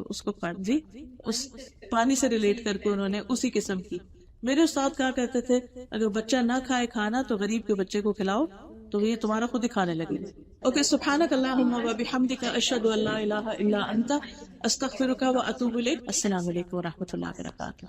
اس کو جی اس پانی سے ریلیٹ کر کے انہوں نے اسی قسم کی. میرے استاد کہا کرتے تھے اگر بچہ نہ کھائے کھانا تو غریب کے بچے کو کھلاؤ تو یہ تمہارا خود ہی کھانے لگے. اوکے، سبحانک اللہم و بحمدک، اشہد ان لا الہ الا انت، استغفرک و اتوب الیک. السلام علیکم و رحمۃ اللہ وبرکاتہ.